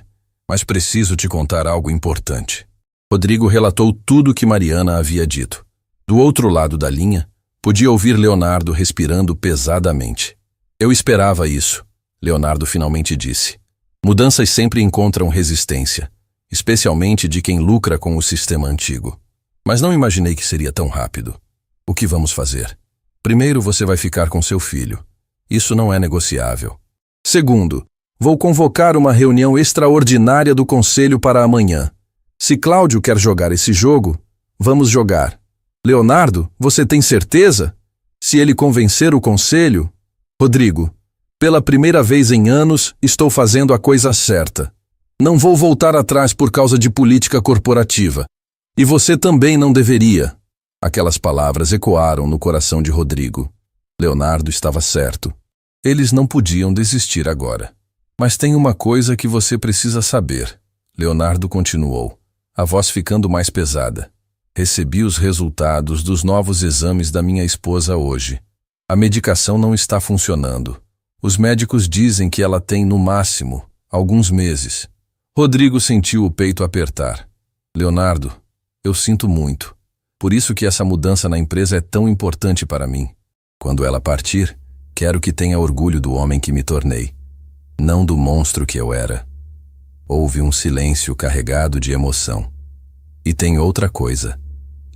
Speaker 1: mas preciso te contar algo importante. Rodrigo relatou tudo o que Mariana havia dito. Do outro lado da linha, podia ouvir Leonardo respirando pesadamente. Eu esperava isso, Leonardo finalmente disse. Mudanças sempre encontram resistência, especialmente de quem lucra com o sistema antigo. Mas não imaginei que seria tão rápido. O que vamos fazer? Primeiro, você vai ficar com seu filho. Isso não é negociável. Segundo, vou convocar uma reunião extraordinária do conselho para amanhã. Se Cláudio quer jogar esse jogo, vamos jogar. Leonardo, você tem certeza? Se ele convencer o conselho... Rodrigo, pela primeira vez em anos, estou fazendo a coisa certa. Não vou voltar atrás por causa de política corporativa. E você também não deveria. Aquelas palavras ecoaram no coração de Rodrigo. Leonardo estava certo. Eles não podiam desistir agora. Mas tem uma coisa que você precisa saber. Leonardo continuou, a voz ficando mais pesada. Recebi os resultados dos novos exames da minha esposa hoje. A medicação não está funcionando. Os médicos dizem que ela tem, no máximo, alguns meses. Rodrigo sentiu o peito apertar. Leonardo, eu sinto muito. Por isso que essa mudança na empresa é tão importante para mim. Quando ela partir, quero que tenha orgulho do homem que me tornei. Não do monstro que eu era. Houve um silêncio carregado de emoção. E tem outra coisa,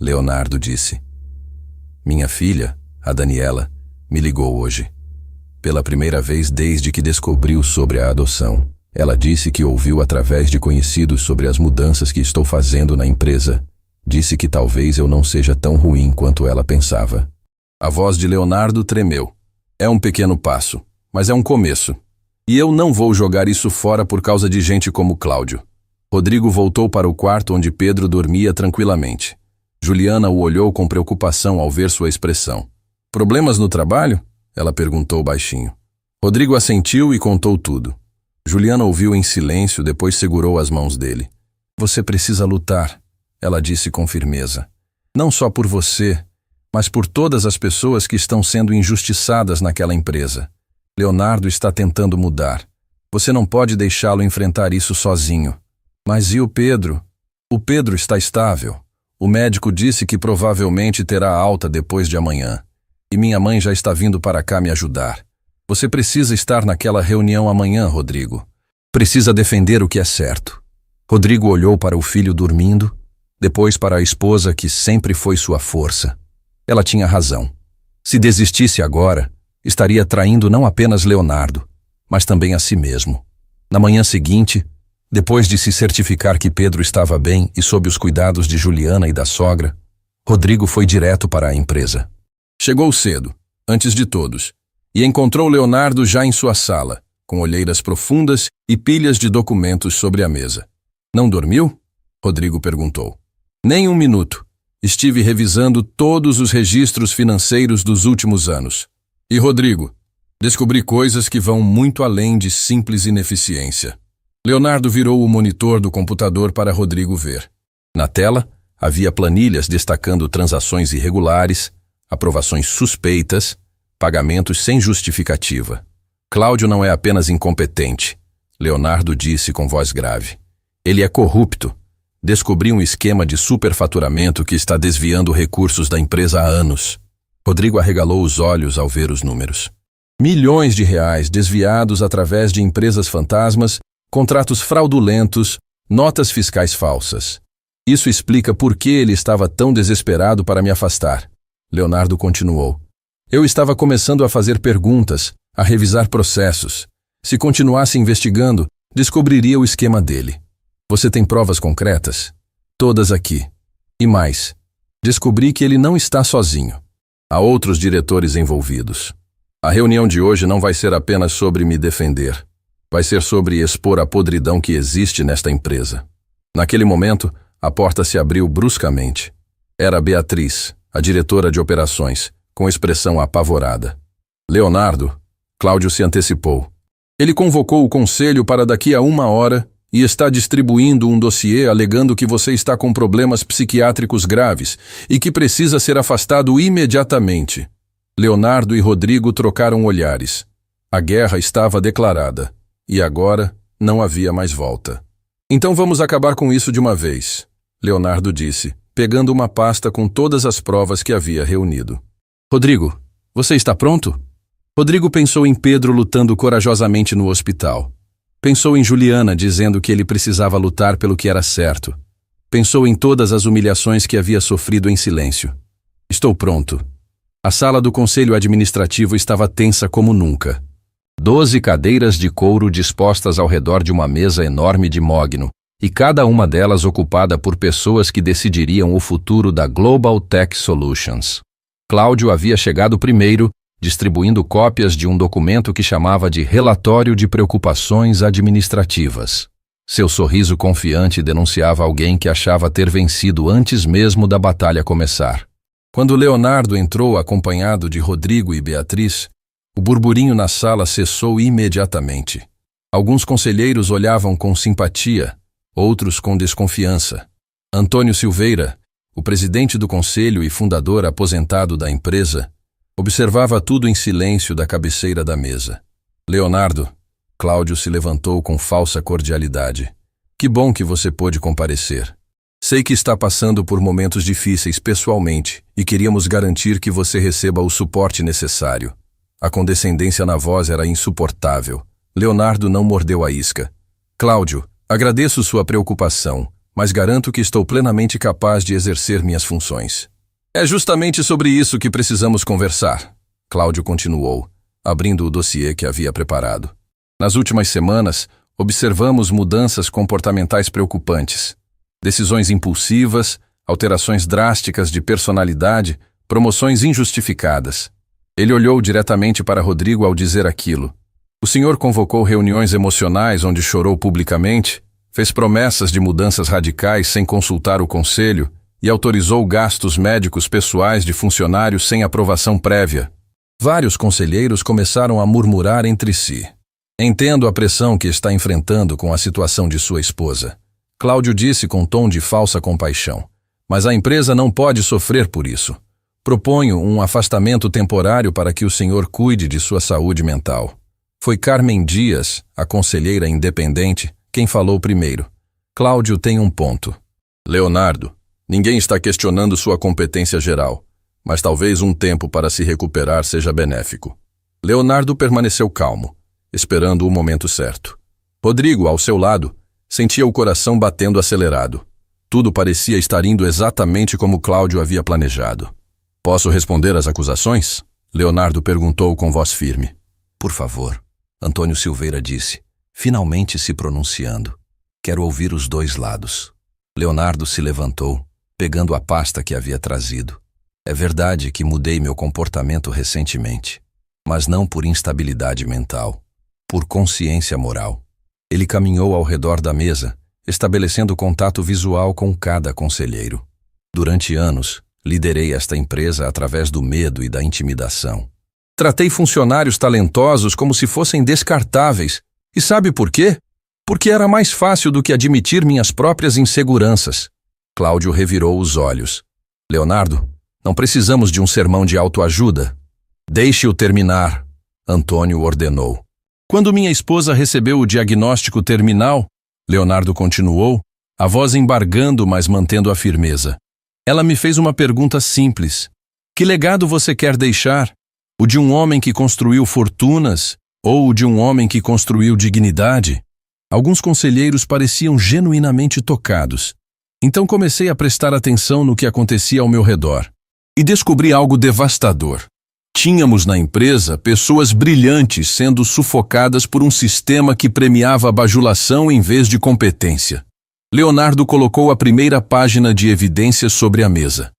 Speaker 1: Leonardo disse. Minha filha, a Daniela, me ligou hoje. Pela primeira vez desde que descobriu sobre a adoção. Ela disse que ouviu através de conhecidos sobre as mudanças que estou fazendo na empresa. Disse que talvez eu não seja tão ruim quanto ela pensava. A voz de Leonardo tremeu. É um pequeno passo, mas é um começo. E eu não vou jogar isso fora por causa de gente como Cláudio. Rodrigo voltou para o quarto onde Pedro dormia tranquilamente. Juliana o olhou com preocupação ao ver sua expressão. Problemas no trabalho? Ela perguntou baixinho. Rodrigo assentiu e contou tudo. Juliana ouviu em silêncio, depois segurou as mãos dele. Você precisa lutar, ela disse com firmeza. Não só por você, mas por todas as pessoas que estão sendo injustiçadas naquela empresa. Leonardo está tentando mudar. Você não pode deixá-lo enfrentar isso sozinho. Mas e o Pedro? O Pedro está estável. O médico disse que provavelmente terá alta depois de amanhã. E minha mãe já está vindo para cá me ajudar. Você precisa estar naquela reunião amanhã, Rodrigo. Precisa defender o que é certo. Rodrigo olhou para o filho dormindo, depois para a esposa que sempre foi sua força. Ela tinha razão. Se desistisse agora, estaria traindo não apenas Leonardo, mas também a si mesmo. Na manhã seguinte, depois de se certificar que Pedro estava bem e sob os cuidados de Juliana e da sogra, Rodrigo foi direto para a empresa. Chegou cedo, antes de todos, e encontrou Leonardo já em sua sala, com olheiras profundas e pilhas de documentos sobre a mesa. Não dormiu? Rodrigo perguntou. Nem um minuto. Estive revisando todos os registros financeiros dos últimos anos. E Rodrigo, descobri coisas que vão muito além de simples ineficiência. Leonardo virou o monitor do computador para Rodrigo ver. Na tela, havia planilhas destacando transações irregulares, aprovações suspeitas, pagamentos sem justificativa. Cláudio não é apenas incompetente, Leonardo disse com voz grave. Ele é corrupto. Descobri um esquema de superfaturamento que está desviando recursos da empresa há anos. Rodrigo arregalou os olhos ao ver os números. Milhões de reais desviados através de empresas fantasmas, contratos fraudulentos, notas fiscais falsas. Isso explica por que ele estava tão desesperado para me afastar. Leonardo continuou. Eu estava começando a fazer perguntas, a revisar processos. Se continuasse investigando, descobriria o esquema dele. Você tem provas concretas? Todas aqui. E mais, descobri que ele não está sozinho. Há outros diretores envolvidos. A reunião de hoje não vai ser apenas sobre me defender. Vai ser sobre expor a podridão que existe nesta empresa. Naquele momento, a porta se abriu bruscamente. Era Beatriz, a diretora de operações, com expressão apavorada. Leonardo, Cláudio se antecipou. Ele convocou o conselho para daqui a 1 hora e está distribuindo um dossiê alegando que você está com problemas psiquiátricos graves e que precisa ser afastado imediatamente. Leonardo e Rodrigo trocaram olhares. A guerra estava declarada. E agora não havia mais volta. Então vamos acabar com isso de uma vez, Leonardo disse, pegando uma pasta com todas as provas que havia reunido. Rodrigo, você está pronto? Rodrigo pensou em Pedro lutando corajosamente no hospital. Pensou em Juliana dizendo que ele precisava lutar pelo que era certo. Pensou em todas as humilhações que havia sofrido em silêncio. Estou pronto. A sala do conselho administrativo estava tensa como nunca. 12 cadeiras de couro dispostas ao redor de uma mesa enorme de mogno, e cada uma delas ocupada por pessoas que decidiriam o futuro da Global Tech Solutions. Cláudio havia chegado primeiro, distribuindo cópias de um documento que chamava de Relatório de Preocupações Administrativas. Seu sorriso confiante denunciava alguém que achava ter vencido antes mesmo da batalha começar. Quando Leonardo entrou acompanhado de Rodrigo e Beatriz, o burburinho na sala cessou imediatamente. Alguns conselheiros olhavam com simpatia, outros com desconfiança. Antônio Silveira, o presidente do conselho e fundador aposentado da empresa, observava tudo em silêncio da cabeceira da mesa. Leonardo, Cláudio se levantou com falsa cordialidade. Que bom que você pôde comparecer. Sei que está passando por momentos difíceis pessoalmente e queríamos garantir que você receba o suporte necessário. A condescendência na voz era insuportável. Leonardo não mordeu a isca. Cláudio, agradeço sua preocupação, mas garanto que estou plenamente capaz de exercer minhas funções. É justamente sobre isso que precisamos conversar, Cláudio continuou, abrindo o dossiê que havia preparado. Nas últimas semanas, observamos mudanças comportamentais preocupantes. Decisões impulsivas, alterações drásticas de personalidade, promoções injustificadas. Ele olhou diretamente para Rodrigo ao dizer aquilo. O senhor convocou reuniões emocionais onde chorou publicamente, fez promessas de mudanças radicais sem consultar o conselho e autorizou gastos médicos pessoais de funcionários sem aprovação prévia. Vários conselheiros começaram a murmurar entre si. Entendo a pressão que está enfrentando com a situação de sua esposa. Cláudio disse com tom de falsa compaixão. Mas a empresa não pode sofrer por isso. Proponho um afastamento temporário para que o senhor cuide de sua saúde mental. Foi Carmen Dias, a conselheira independente, quem falou primeiro. Cláudio tem um ponto. Leonardo, ninguém está questionando sua competência geral, mas talvez um tempo para se recuperar seja benéfico. Leonardo permaneceu calmo, esperando o momento certo. Rodrigo, ao seu lado, sentia o coração batendo acelerado. Tudo parecia estar indo exatamente como Cláudio havia planejado. Posso responder às acusações? Leonardo perguntou com voz firme. Por favor, Antônio Silveira disse, finalmente se pronunciando. Quero ouvir os dois lados. Leonardo se levantou, pegando a pasta que havia trazido. É verdade que mudei meu comportamento recentemente, mas não por instabilidade mental, por consciência moral. Ele caminhou ao redor da mesa, estabelecendo contato visual com cada conselheiro. Durante anos, liderei esta empresa através do medo e da intimidação. Tratei funcionários talentosos como se fossem descartáveis. E sabe por quê? Porque era mais fácil do que admitir minhas próprias inseguranças. Cláudio revirou os olhos. Leonardo, não precisamos de um sermão de autoajuda. Deixe-o terminar, Antônio ordenou. Quando minha esposa recebeu o diagnóstico terminal, Leonardo continuou, a voz embargando, mas mantendo a firmeza. Ela me fez uma pergunta simples. Que legado você quer deixar? O de um homem que construiu fortunas ou o de um homem que construiu dignidade? Alguns conselheiros pareciam genuinamente tocados. Então comecei a prestar atenção no que acontecia ao meu redor. E descobri algo devastador. Tínhamos na empresa pessoas brilhantes sendo sufocadas por um sistema que premiava a bajulação em vez de competência. Leonardo colocou a primeira página de evidências sobre a mesa.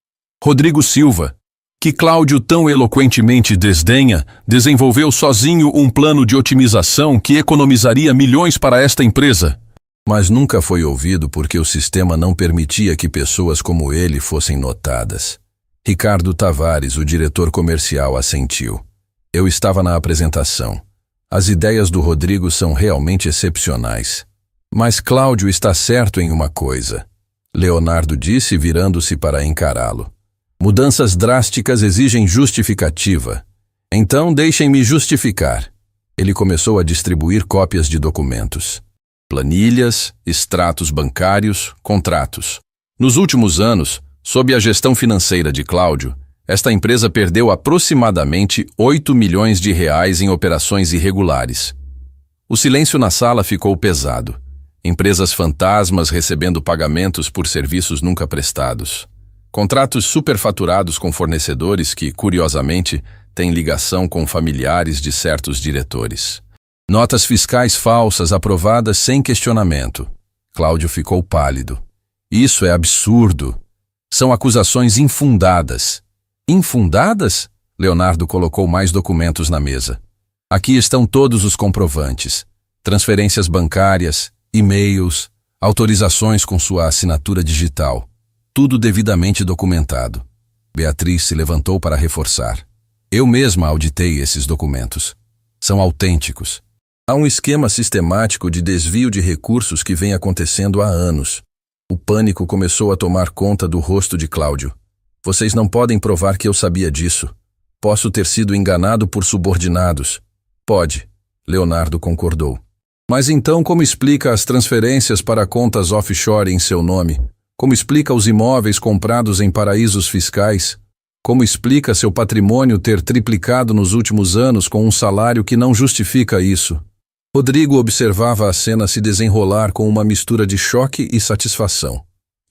Speaker 1: Rodrigo Silva, que Cláudio tão eloquentemente desdenha, desenvolveu sozinho um plano de otimização que economizaria milhões para esta empresa. Mas nunca foi ouvido porque o sistema não permitia que pessoas como ele fossem notadas. Ricardo Tavares, o diretor comercial, assentiu. Eu estava na apresentação. As ideias do Rodrigo são realmente excepcionais. Mas Cláudio está certo em uma coisa. Leonardo disse, virando-se para encará-lo. Mudanças drásticas exigem justificativa. Então deixem-me justificar. Ele começou a distribuir cópias de documentos. Planilhas, extratos bancários, contratos. Nos últimos anos, sob a gestão financeira de Cláudio, esta empresa perdeu aproximadamente 8 milhões de reais em operações irregulares. O silêncio na sala ficou pesado. Empresas fantasmas recebendo pagamentos por serviços nunca prestados. Contratos superfaturados com fornecedores que, curiosamente, têm ligação com familiares de certos diretores. Notas fiscais falsas aprovadas sem questionamento. Cláudio ficou pálido. Isso é absurdo. São acusações infundadas. Infundadas? Leonardo colocou mais documentos na mesa. Aqui estão todos os comprovantes. Transferências bancárias, e-mails, autorizações com sua assinatura digital. Tudo devidamente documentado. Beatriz se levantou para reforçar. Eu mesma auditei esses documentos. São autênticos. Há um esquema sistemático de desvio de recursos que vem acontecendo há anos. O pânico começou a tomar conta do rosto de Cláudio. Vocês não podem provar que eu sabia disso. Posso ter sido enganado por subordinados. Pode, Leonardo concordou. Mas então como explica as transferências para contas offshore em seu nome? Como explica os imóveis comprados em paraísos fiscais? Como explica seu patrimônio ter triplicado nos últimos anos com um salário que não justifica isso? Rodrigo observava a cena se desenrolar com uma mistura de choque e satisfação.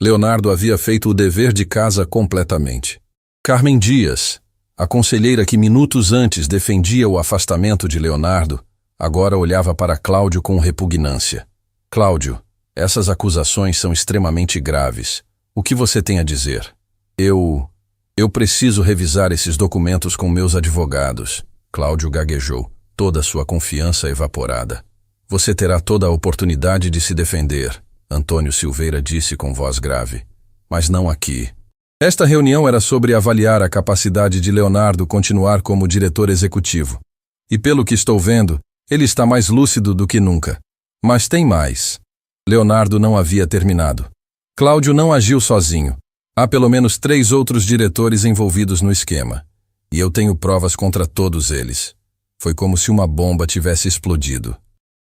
Speaker 1: Leonardo havia feito o dever de casa completamente. Carmen Dias, a conselheira que minutos antes defendia o afastamento de Leonardo, agora olhava para Cláudio com repugnância. Cláudio, essas acusações são extremamente graves. O que você tem a dizer? Eu preciso revisar esses documentos com meus advogados. Cláudio gaguejou. toda a sua confiança evaporada. Você terá toda a oportunidade de se defender, Antônio Silveira disse com voz grave. Mas não aqui. Esta reunião era sobre avaliar a capacidade de Leonardo continuar como diretor executivo. E pelo que estou vendo, ele está mais lúcido do que nunca. Mas tem mais. Leonardo não havia terminado. Cláudio não agiu sozinho. Há pelo menos 3 outros diretores envolvidos no esquema. E eu tenho provas contra todos eles. Foi como se uma bomba tivesse explodido.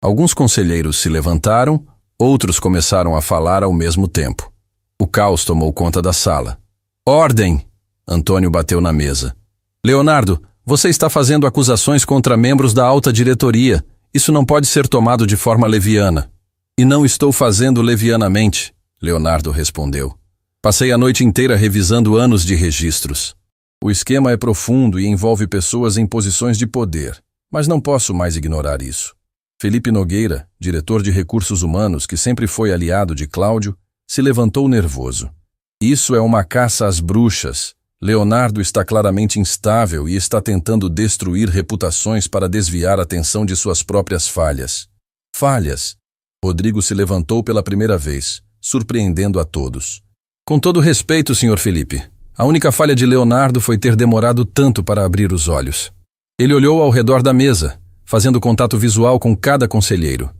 Speaker 1: Alguns conselheiros se levantaram, outros começaram a falar ao mesmo tempo. O caos tomou conta da sala. Ordem! Antônio bateu na mesa. Leonardo, você está fazendo acusações contra membros da alta diretoria. Isso não pode ser tomado de forma leviana. E não estou fazendo levianamente, Leonardo respondeu. Passei a noite inteira revisando anos de registros. O esquema é profundo e envolve pessoas em posições de poder, mas não posso mais ignorar isso. Felipe Nogueira, diretor de recursos humanos que sempre foi aliado de Cláudio, se levantou nervoso. Isso é uma caça às bruxas. Leonardo está claramente instável e está tentando destruir reputações para desviar a atenção de suas próprias falhas. Falhas. Rodrigo se levantou pela primeira vez, surpreendendo a todos. Com todo respeito, Sr. Felipe, a única falha de Leonardo foi ter demorado tanto para abrir os olhos. Ele olhou ao redor da mesa, fazendo contato visual com cada conselheiro.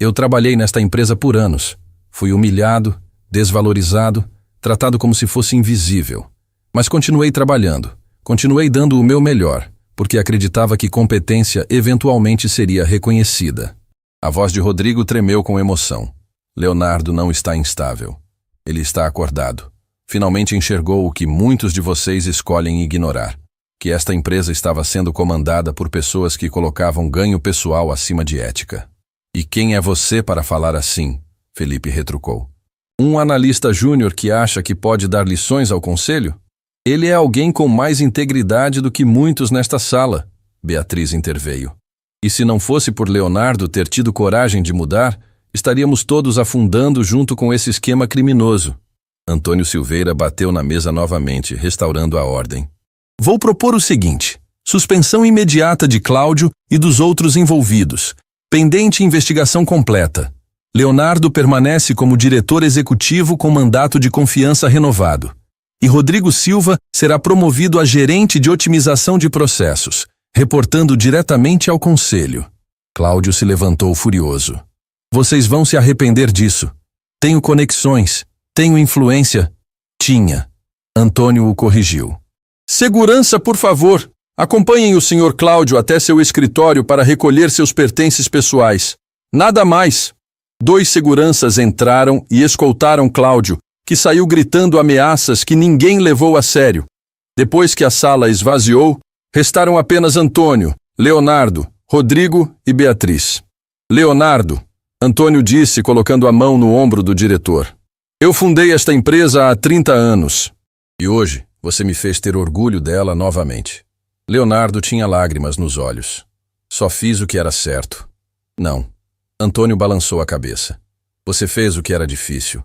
Speaker 1: Eu trabalhei nesta empresa por anos. Fui humilhado, desvalorizado, tratado como se fosse invisível. Mas continuei trabalhando, continuei dando o meu melhor, porque acreditava que competência eventualmente seria reconhecida. A voz de Rodrigo tremeu com emoção. Leonardo não está instável. Ele está acordado. Finalmente enxergou o que muitos de vocês escolhem ignorar, que esta empresa estava sendo comandada por pessoas que colocavam ganho pessoal acima de ética. E quem é você para falar assim? Felipe retrucou. Um analista júnior que acha que pode dar lições ao conselho? Ele é alguém com mais integridade do que muitos nesta sala, Beatriz interveio. E se não fosse por Leonardo ter tido coragem de mudar, estaríamos todos afundando junto com esse esquema criminoso. Antônio Silveira bateu na mesa novamente, restaurando a ordem. Vou propor o seguinte: suspensão imediata de Cláudio e dos outros envolvidos, pendente investigação completa. Leonardo permanece como diretor executivo com mandato de confiança renovado. E Rodrigo Silva será promovido a gerente de otimização de processos, reportando diretamente ao conselho. Cláudio se levantou furioso. Vocês vão se arrepender disso. Tenho conexões, tenho influência. Tinha. Antônio o corrigiu. Segurança, por favor. Acompanhem o Sr. Cláudio até seu escritório para recolher seus pertences pessoais. Nada mais. 2 seguranças entraram e escoltaram Cláudio, que saiu gritando ameaças que ninguém levou a sério. Depois que a sala esvaziou, restaram apenas Antônio, Leonardo, Rodrigo e Beatriz. Leonardo, Antônio disse colocando a mão no ombro do diretor. Eu fundei esta empresa há 30 anos. E hoje você me fez ter orgulho dela novamente. Leonardo tinha lágrimas nos olhos. Só fiz o que era certo. Não. Antônio balançou a cabeça. Você fez o que era difícil,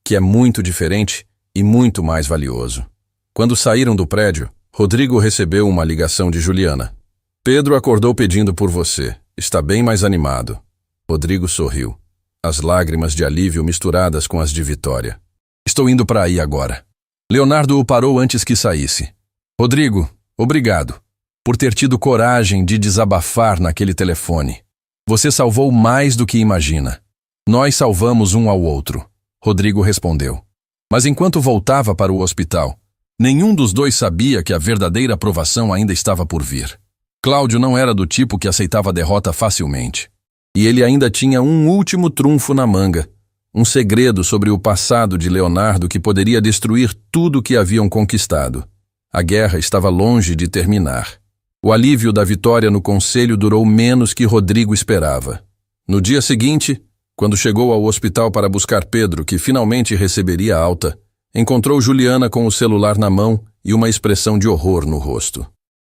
Speaker 1: que é muito diferente e muito mais valioso. Quando saíram do prédio, Rodrigo recebeu uma ligação de Juliana. Pedro acordou pedindo por você. Está bem mais animado. Rodrigo sorriu. As lágrimas de alívio misturadas com as de vitória. Estou indo para aí agora. Leonardo o parou antes que saísse. Rodrigo, obrigado por ter tido coragem de desabafar naquele telefone. Você salvou mais do que imagina. Nós salvamos um ao outro, Rodrigo respondeu. Mas enquanto voltava para o hospital, nenhum dos dois sabia que a verdadeira aprovação ainda estava por vir. Cláudio não era do tipo que aceitava a derrota facilmente. E ele ainda tinha um último trunfo na manga, um segredo sobre o passado de Leonardo que poderia destruir tudo o que haviam conquistado. A guerra estava longe de terminar. O alívio da vitória no conselho durou menos que Rodrigo esperava. No dia seguinte, quando chegou ao hospital para buscar Pedro, que finalmente receberia alta, encontrou Juliana com o celular na mão e uma expressão de horror no rosto.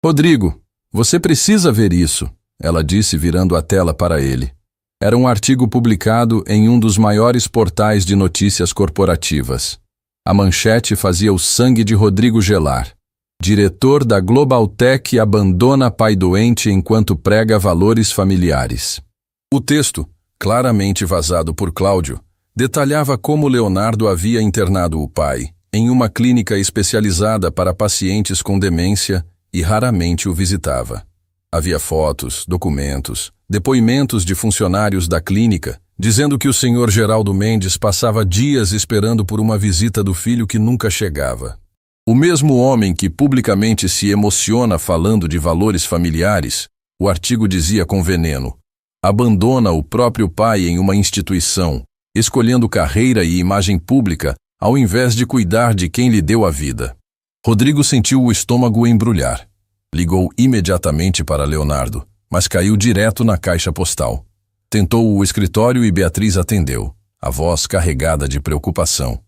Speaker 1: Rodrigo, você precisa ver isso, ela disse virando a tela para ele. Era um artigo publicado em um dos maiores portais de notícias corporativas. A manchete fazia o sangue de Rodrigo gelar. Diretor da Globaltech abandona pai doente enquanto prega valores familiares. O texto, claramente vazado por Cláudio, detalhava como Leonardo havia internado o pai em uma clínica especializada para pacientes com demência e raramente o visitava. Havia fotos, documentos, depoimentos de funcionários da clínica dizendo que o senhor Geraldo Mendes passava dias esperando por uma visita do filho que nunca chegava. O mesmo homem que publicamente se emociona falando de valores familiares, o artigo dizia com veneno, abandona o próprio pai em uma instituição, escolhendo carreira e imagem pública ao invés de cuidar de quem lhe deu a vida. Rodrigo sentiu o estômago embrulhar. Ligou imediatamente para Leonardo, mas caiu direto na caixa postal. Tentou o escritório e Beatriz atendeu, a voz carregada de preocupação.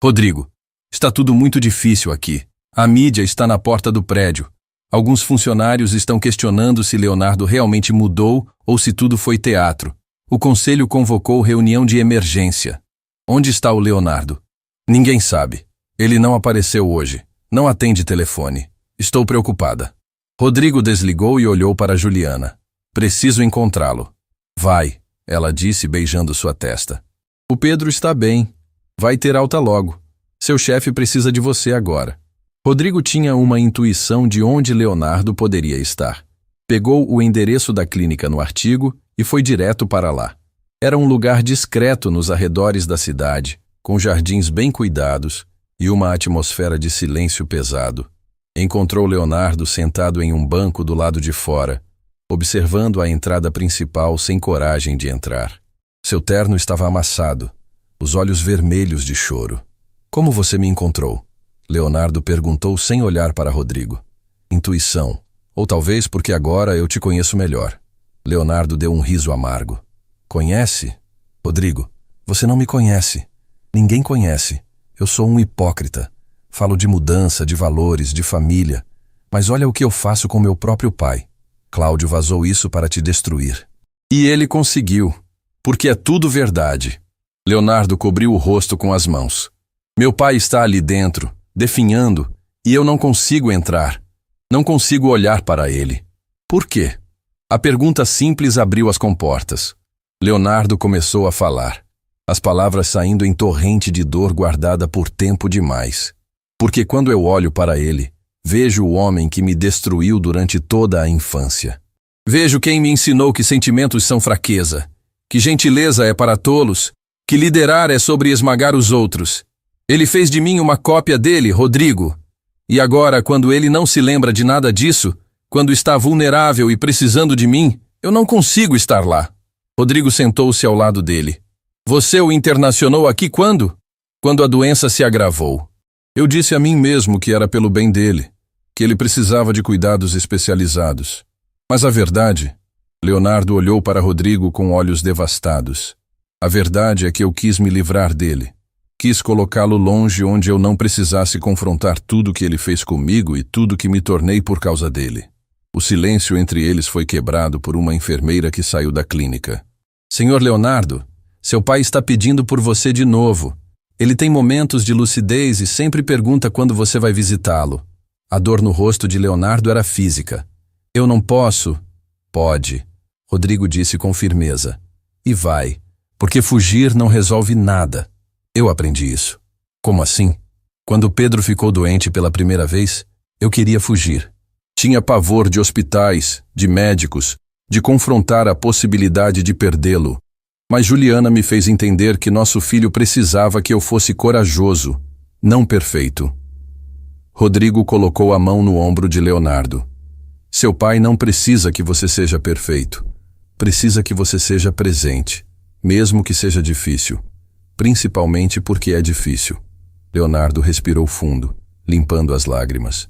Speaker 1: Rodrigo, está tudo muito difícil aqui. A mídia está na porta do prédio. Alguns funcionários estão questionando se Leonardo realmente mudou ou se tudo foi teatro. O conselho convocou reunião de emergência. Onde está o Leonardo? Ninguém sabe. Ele não apareceu hoje. Não atende telefone. Estou preocupada. Rodrigo desligou e olhou para Juliana. Preciso encontrá-lo. Vai, ela disse beijando sua testa. O Pedro está bem. Vai ter alta logo. Seu chefe precisa de você agora. Rodrigo tinha uma intuição de onde Leonardo poderia estar. Pegou o endereço da clínica no artigo e foi direto para lá. Era um lugar discreto nos arredores da cidade, com jardins bem cuidados e uma atmosfera de silêncio pesado. Encontrou Leonardo sentado em um banco do lado de fora, observando a entrada principal sem coragem de entrar. Seu terno estava amassado, os olhos vermelhos de choro. Como você me encontrou? Leonardo perguntou sem olhar para Rodrigo. Intuição, ou talvez porque agora eu te conheço melhor. Leonardo deu um riso amargo. Conhece? Rodrigo, você não me conhece. Ninguém conhece. Eu sou um hipócrita. Falo de mudança, de valores, de família. Mas olha o que eu faço com meu próprio pai. Cláudio vazou isso para te destruir. E ele conseguiu, porque é tudo verdade. Leonardo cobriu o rosto com as mãos. Meu pai está ali dentro, definhando, e eu não consigo entrar. Não consigo olhar para ele. Por quê? A pergunta simples abriu as comportas. Leonardo começou a falar, as palavras saindo em torrente de dor guardada por tempo demais. Porque quando eu olho para ele, vejo o homem que me destruiu durante toda a infância. Vejo quem me ensinou que sentimentos são fraqueza, que gentileza é para tolos, que liderar é sobre esmagar os outros. Ele fez de mim uma cópia dele, Rodrigo. E agora, quando ele não se lembra de nada disso, quando está vulnerável e precisando de mim, eu não consigo estar lá. Rodrigo sentou-se ao lado dele. Você o internacionou aqui quando? Quando a doença se agravou. Eu disse a mim mesmo que era pelo bem dele, que ele precisava de cuidados especializados. Mas a verdade... Leonardo olhou para Rodrigo com olhos devastados. A verdade é que eu quis me livrar dele. Quis colocá-lo longe onde eu não precisasse confrontar tudo que ele fez comigo e tudo que me tornei por causa dele. O silêncio entre eles foi quebrado por uma enfermeira que saiu da clínica. Senhor Leonardo, seu pai está pedindo por você de novo. Ele tem momentos de lucidez e sempre pergunta quando você vai visitá-lo. A dor no rosto de Leonardo era física. Eu não posso. Pode, Rodrigo disse com firmeza. E vai, porque fugir não resolve nada. Eu aprendi isso. Como assim? Quando Pedro ficou doente pela primeira vez, eu queria fugir. Tinha pavor de hospitais, de médicos, de confrontar a possibilidade de perdê-lo. Mas Juliana me fez entender que nosso filho precisava que eu fosse corajoso, não perfeito. Rodrigo colocou a mão no ombro de Leonardo. Seu pai não precisa que você seja perfeito. Precisa que você seja presente, mesmo que seja difícil. Principalmente porque é difícil. Leonardo respirou fundo, limpando as lágrimas.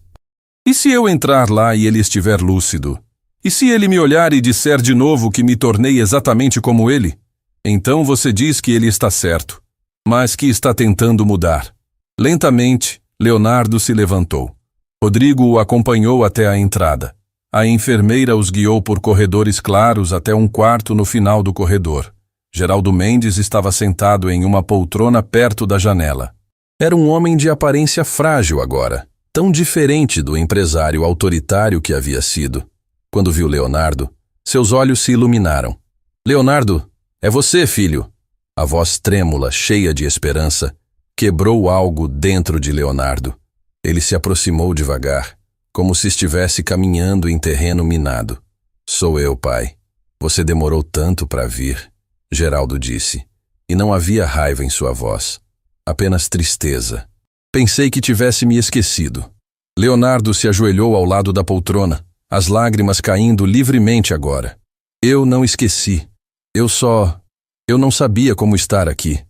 Speaker 1: E se eu entrar lá e ele estiver lúcido? E se ele me olhar e disser de novo que me tornei exatamente como ele? Então você diz que ele está certo, mas que está tentando mudar. Lentamente, Leonardo se levantou. Rodrigo o acompanhou até a entrada. A enfermeira os guiou por corredores claros até um quarto no final do corredor. Geraldo Mendes estava sentado em uma poltrona perto da janela. Era um homem de aparência frágil agora, tão diferente do empresário autoritário que havia sido. Quando viu Leonardo, seus olhos se iluminaram. Leonardo, é você, filho. A voz trêmula, cheia de esperança, quebrou algo dentro de Leonardo. Ele se aproximou devagar, como se estivesse caminhando em terreno minado. Sou eu, pai. Você demorou tanto para vir, Geraldo disse, e não havia raiva em sua voz, apenas tristeza. Pensei que tivesse me esquecido. Leonardo se ajoelhou ao lado da poltrona, as lágrimas caindo livremente agora. Eu não esqueci. Eu não sabia como estar aqui.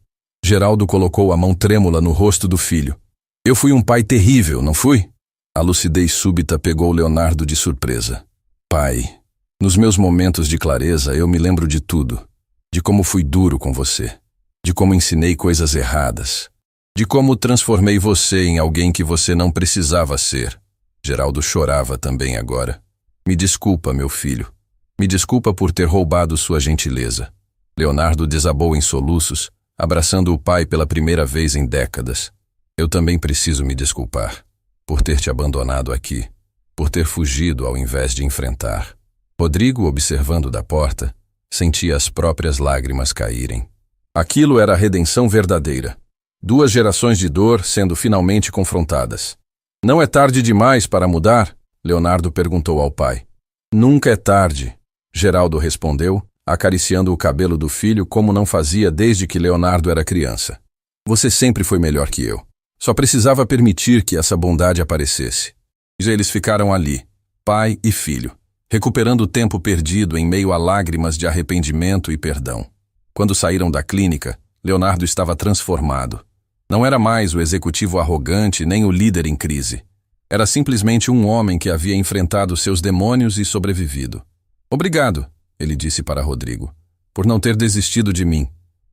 Speaker 1: Geraldo colocou a mão trêmula no rosto do filho. Eu fui um pai terrível, não fui? A lucidez súbita pegou Leonardo de surpresa. Pai, nos meus momentos de clareza eu me lembro de tudo. De como fui duro com você. De como ensinei coisas erradas. De como transformei você em alguém que você não precisava ser. Geraldo chorava também agora. Me desculpa, meu filho. Me desculpa por ter roubado sua gentileza. Leonardo desabou em soluços, abraçando o pai pela primeira vez em décadas. Eu também preciso me desculpar, por ter te abandonado aqui, por ter fugido ao invés de enfrentar. Rodrigo, observando da porta, sentia as próprias lágrimas caírem. Aquilo era a redenção verdadeira. 2 gerações de dor sendo finalmente confrontadas. Não é tarde demais para mudar? Leonardo perguntou ao pai. Nunca é tarde, Geraldo respondeu, acariciando o cabelo do filho como não fazia desde que Leonardo era criança. Você sempre foi melhor que eu. Só precisava permitir que essa bondade aparecesse. E eles ficaram ali, pai e filho, recuperando o tempo perdido em meio a lágrimas de arrependimento e perdão. Quando saíram da clínica, Leonardo estava transformado. Não era mais o executivo arrogante nem o líder em crise. Era simplesmente um homem que havia enfrentado seus demônios e sobrevivido. Obrigado, ele disse para Rodrigo, por não ter desistido de mim.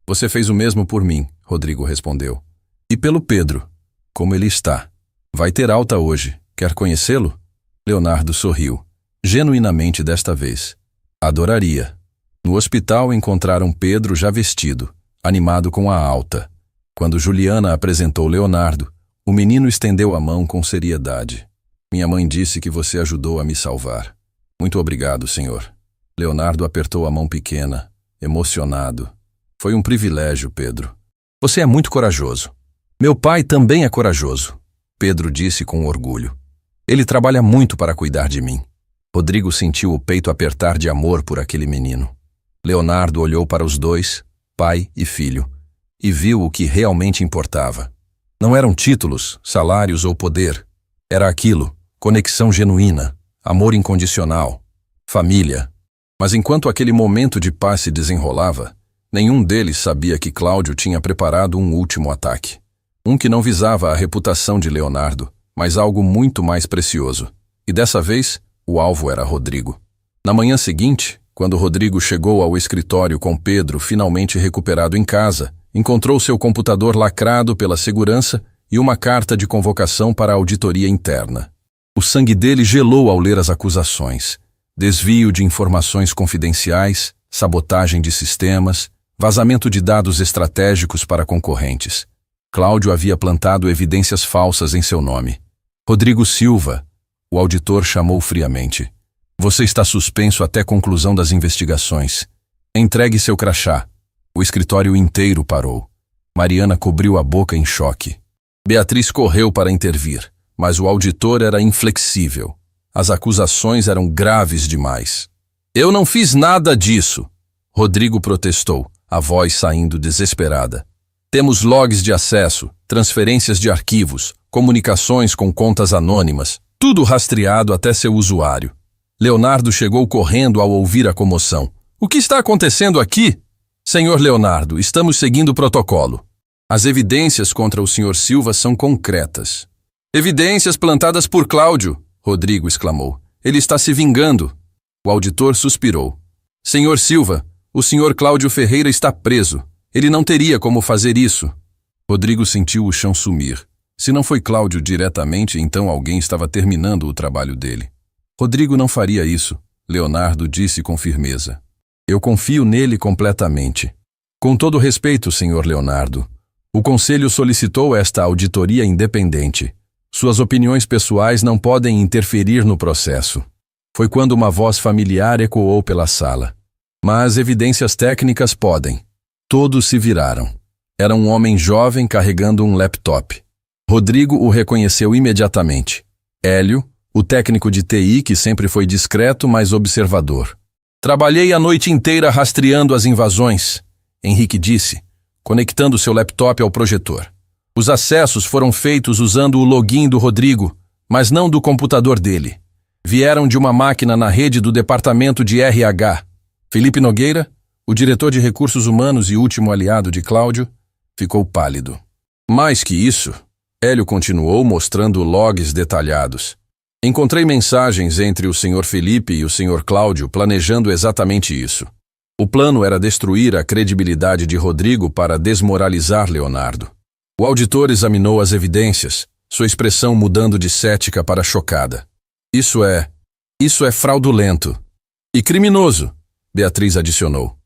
Speaker 1: Você fez o mesmo por mim, Rodrigo respondeu. E pelo Pedro. Como ele está? Vai ter alta hoje. Quer conhecê-lo? Leonardo sorriu, genuinamente desta vez. Adoraria. No hospital encontraram Pedro já vestido, animado com a alta. Quando Juliana apresentou Leonardo, o menino estendeu a mão com seriedade. Minha mãe disse que você ajudou a me salvar. Muito obrigado, senhor. Leonardo apertou a mão pequena, emocionado. Foi um privilégio, Pedro. Você é muito corajoso. Meu pai também é corajoso, Pedro disse com orgulho. Ele trabalha muito para cuidar de mim. Rodrigo sentiu o peito apertar de amor por aquele menino. Leonardo olhou para os dois, pai e filho, e viu o que realmente importava. Não eram títulos, salários ou poder. Era aquilo, conexão genuína, amor incondicional, família. Mas enquanto aquele momento de paz se desenrolava, nenhum deles sabia que Cláudio tinha preparado um último ataque. Um que não visava a reputação de Leonardo, mas algo muito mais precioso. E dessa vez, o alvo era Rodrigo. Na manhã seguinte, quando Rodrigo chegou ao escritório com Pedro finalmente recuperado em casa, encontrou seu computador lacrado pela segurança e uma carta de convocação para a auditoria interna. O sangue dele gelou ao ler as acusações. Desvio de informações confidenciais, sabotagem de sistemas, vazamento de dados estratégicos para concorrentes. Cláudio havia plantado evidências falsas em seu nome. Rodrigo Silva, o auditor chamou friamente. Você está suspenso até conclusão das investigações. Entregue seu crachá. O escritório inteiro parou. Mariana cobriu a boca em choque. Beatriz correu para intervir, mas o auditor era inflexível. As acusações eram graves demais. Eu não fiz nada disso, Rodrigo protestou, a voz saindo desesperada. Temos logs de acesso, transferências de arquivos, comunicações com contas anônimas, tudo rastreado até seu usuário. Leonardo chegou correndo ao ouvir a comoção. O que está acontecendo aqui? Senhor Leonardo, estamos seguindo o protocolo. As evidências contra o Sr. Silva são concretas. Evidências plantadas por Cláudio, Rodrigo exclamou. Ele está se vingando. O auditor suspirou. Senhor Silva, o Sr. Cláudio Ferreira está preso. Ele não teria como fazer isso. Rodrigo sentiu o chão sumir. Se não foi Cláudio diretamente, então alguém estava terminando o trabalho dele. Rodrigo não faria isso, Leonardo disse com firmeza. Eu confio nele completamente. Com todo respeito, Sr. Leonardo, o Conselho solicitou esta auditoria independente. Suas opiniões pessoais não podem interferir no processo. Foi quando uma voz familiar ecoou pela sala. Mas evidências técnicas podem. Todos se viraram. Era um homem jovem carregando um laptop. Rodrigo o reconheceu imediatamente. Hélio, o técnico de TI que sempre foi discreto, mas observador. Trabalhei a noite inteira rastreando as invasões, Henrique disse, conectando seu laptop ao projetor. Os acessos foram feitos usando o login do Rodrigo, mas não do computador dele. Vieram de uma máquina na rede do departamento de RH. Felipe Nogueira, o diretor de recursos humanos e último aliado de Cláudio, ficou pálido. Mais que isso, Hélio continuou mostrando logs detalhados. Encontrei mensagens entre o Sr. Felipe e o Sr. Cláudio planejando exatamente isso. O plano era destruir a credibilidade de Rodrigo para desmoralizar Leonardo. O auditor examinou as evidências, sua expressão mudando de cética para chocada. Isso é fraudulento. E criminoso, Beatriz adicionou.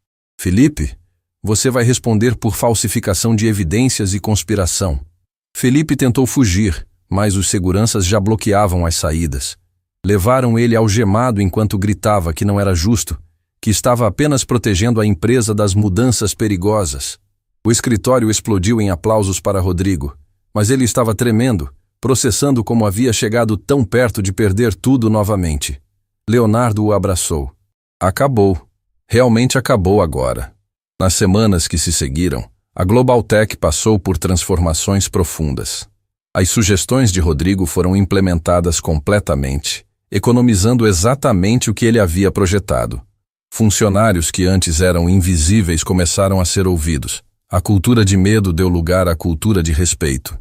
Speaker 1: Felipe, você vai responder por falsificação de evidências e conspiração. Felipe tentou fugir, mas os seguranças já bloqueavam as saídas. Levaram ele algemado enquanto gritava que não era justo, que estava apenas protegendo a empresa das mudanças perigosas. O escritório explodiu em aplausos para Rodrigo, mas ele estava tremendo, processando como havia chegado tão perto de perder tudo novamente. Leonardo o abraçou. Acabou. Realmente acabou agora. Nas semanas que se seguiram, a Globaltech passou por transformações profundas. As sugestões de Rodrigo foram implementadas completamente, economizando exatamente o que ele havia projetado. Funcionários que antes eram invisíveis começaram a ser ouvidos. A cultura de medo deu lugar à cultura de respeito.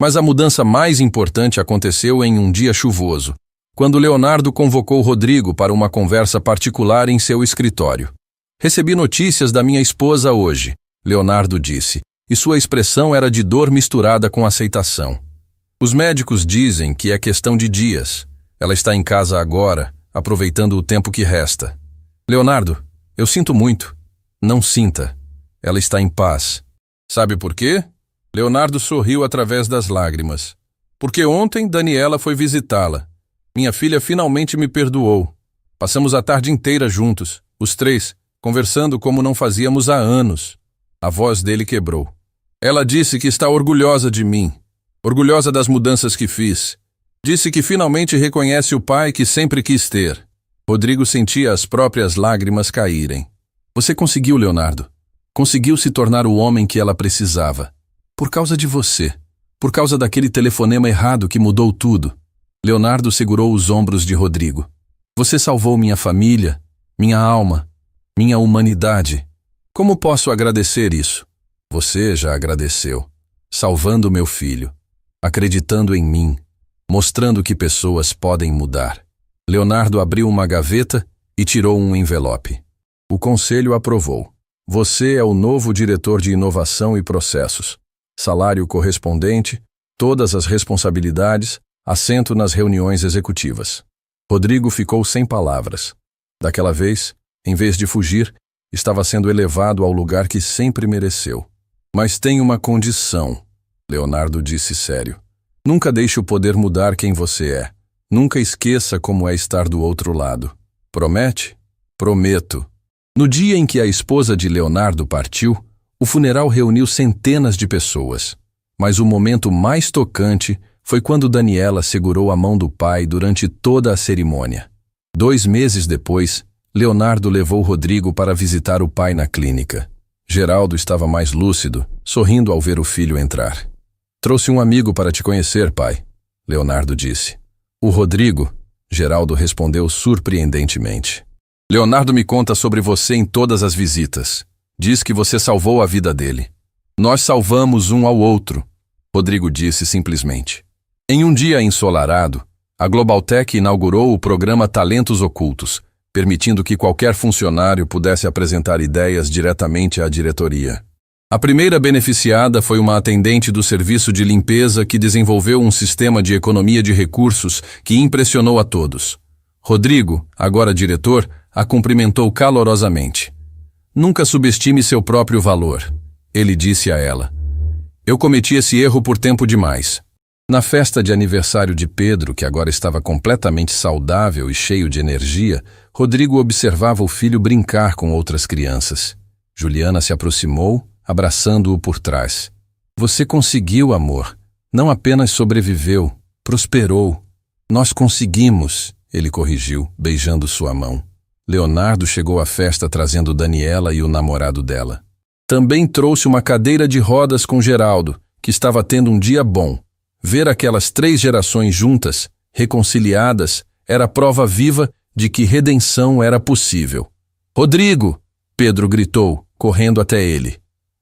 Speaker 1: Mas a mudança mais importante aconteceu em um dia chuvoso, quando Leonardo convocou Rodrigo para uma conversa particular em seu escritório. Recebi notícias da minha esposa hoje, Leonardo disse, e sua expressão era de dor misturada com aceitação. Os médicos dizem que é questão de dias. Ela está em casa agora, aproveitando o tempo que resta. Leonardo, eu sinto muito. Não sinta. Ela está em paz. Sabe por quê? Leonardo sorriu através das lágrimas. Porque ontem Daniela foi visitá-la. Minha filha finalmente me perdoou. Passamos a tarde inteira juntos, os três, conversando como não fazíamos há anos. A voz dele quebrou. Ela disse que está orgulhosa de mim, orgulhosa das mudanças que fiz. Disse que finalmente reconhece o pai que sempre quis ter. Rodrigo sentia as próprias lágrimas caírem. Você conseguiu, Leonardo. Conseguiu se tornar o homem que ela precisava. Por causa de você. Por causa daquele telefonema errado que mudou tudo. Leonardo segurou os ombros de Rodrigo. Você salvou minha família, minha alma, minha humanidade. Como posso agradecer isso? Você já agradeceu. Salvando meu filho. Acreditando em mim. Mostrando que pessoas podem mudar. Leonardo abriu uma gaveta e tirou um envelope. O conselho aprovou. Você é o novo diretor de inovação e processos. Salário correspondente, todas as responsabilidades, assento nas reuniões executivas. Rodrigo ficou sem palavras. Daquela vez, em vez de fugir, estava sendo elevado ao lugar que sempre mereceu. Mas tem uma condição, Leonardo disse sério. Nunca deixe o poder mudar quem você é. Nunca esqueça como é estar do outro lado. Promete? Prometo. No dia em que a esposa de Leonardo partiu, o funeral reuniu centenas de pessoas. Mas o momento mais tocante foi quando Daniela segurou a mão do pai durante toda a cerimônia. 2 meses depois, Leonardo levou Rodrigo para visitar o pai na clínica. Geraldo estava mais lúcido, sorrindo ao ver o filho entrar. Trouxe um amigo para te conhecer, pai, Leonardo disse. O Rodrigo, Geraldo respondeu surpreendentemente. Leonardo me conta sobre você em todas as visitas. Diz que você salvou a vida dele. Nós salvamos um ao outro, Rodrigo disse simplesmente. Em um dia ensolarado, a Globaltech inaugurou o programa Talentos Ocultos, permitindo que qualquer funcionário pudesse apresentar ideias diretamente à diretoria. A primeira beneficiada foi uma atendente do serviço de limpeza que desenvolveu um sistema de economia de recursos que impressionou a todos. Rodrigo, agora diretor, a cumprimentou calorosamente. Nunca subestime seu próprio valor, ele disse a ela. Eu cometi esse erro por tempo demais. Na festa de aniversário de Pedro, que agora estava completamente saudável e cheio de energia, Rodrigo observava o filho brincar com outras crianças. Juliana se aproximou, abraçando-o por trás. Você conseguiu, amor. Não apenas sobreviveu, prosperou. Nós conseguimos, ele corrigiu, beijando sua mão. Leonardo chegou à festa trazendo Daniela e o namorado dela. Também trouxe uma cadeira de rodas com Geraldo, que estava tendo um dia bom. Ver aquelas 3 gerações juntas, reconciliadas, era prova viva de que redenção era possível. Rodrigo! Pedro gritou, correndo até ele.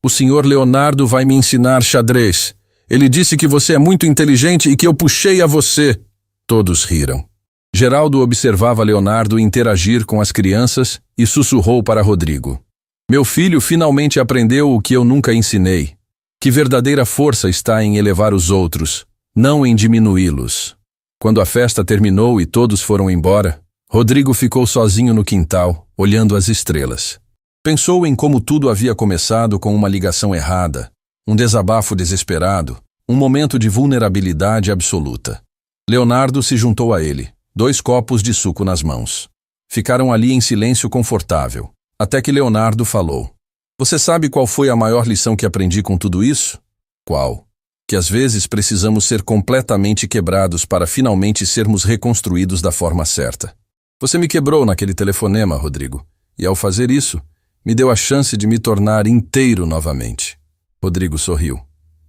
Speaker 1: O senhor Leonardo vai me ensinar xadrez. Ele disse que você é muito inteligente e que eu puxei a você. Todos riram. Geraldo observava Leonardo interagir com as crianças e sussurrou para Rodrigo. Meu filho finalmente aprendeu o que eu nunca ensinei. Que verdadeira força está em elevar os outros, não em diminuí-los. Quando a festa terminou e todos foram embora, Rodrigo ficou sozinho no quintal, olhando as estrelas. Pensou em como tudo havia começado com uma ligação errada, um desabafo desesperado, um momento de vulnerabilidade absoluta. Leonardo se juntou a ele, 2 copos de suco nas mãos. Ficaram ali em silêncio confortável, até que Leonardo falou. Você sabe qual foi a maior lição que aprendi com tudo isso? Qual? Que às vezes precisamos ser completamente quebrados para finalmente sermos reconstruídos da forma certa. Você me quebrou naquele telefonema, Rodrigo, e ao fazer isso, me deu a chance de me tornar inteiro novamente. Rodrigo sorriu.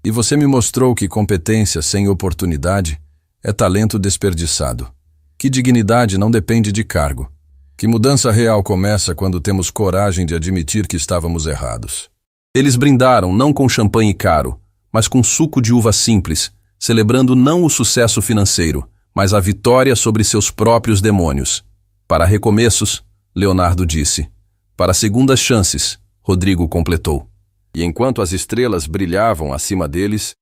Speaker 1: E você me mostrou que competência sem oportunidade é talento desperdiçado. Que dignidade não depende de cargo. Que mudança real começa quando temos coragem de admitir que estávamos errados. Eles brindaram não com champanhe caro, mas com suco de uva simples, celebrando não o sucesso financeiro, mas a vitória sobre seus próprios demônios. Para recomeços, Leonardo disse. Para segundas chances, Rodrigo completou. E enquanto as estrelas brilhavam acima deles,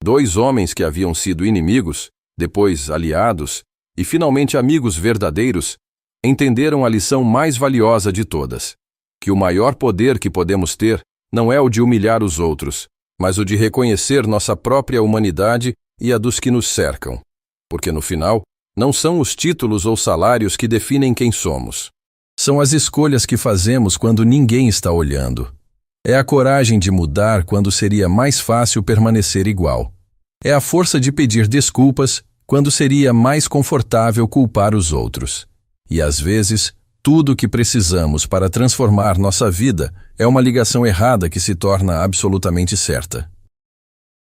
Speaker 1: 2 homens que haviam sido inimigos, depois aliados e finalmente amigos verdadeiros, entenderam a lição mais valiosa de todas, que o maior poder que podemos ter não é o de humilhar os outros, mas o de reconhecer nossa própria humanidade e a dos que nos cercam. Porque no final, não são os títulos ou salários que definem quem somos. São as escolhas que fazemos quando ninguém está olhando. É a coragem de mudar quando seria mais fácil permanecer igual. É a força de pedir desculpas quando seria mais confortável culpar os outros. E às vezes, tudo o que precisamos para transformar nossa vida é uma ligação errada que se torna absolutamente certa.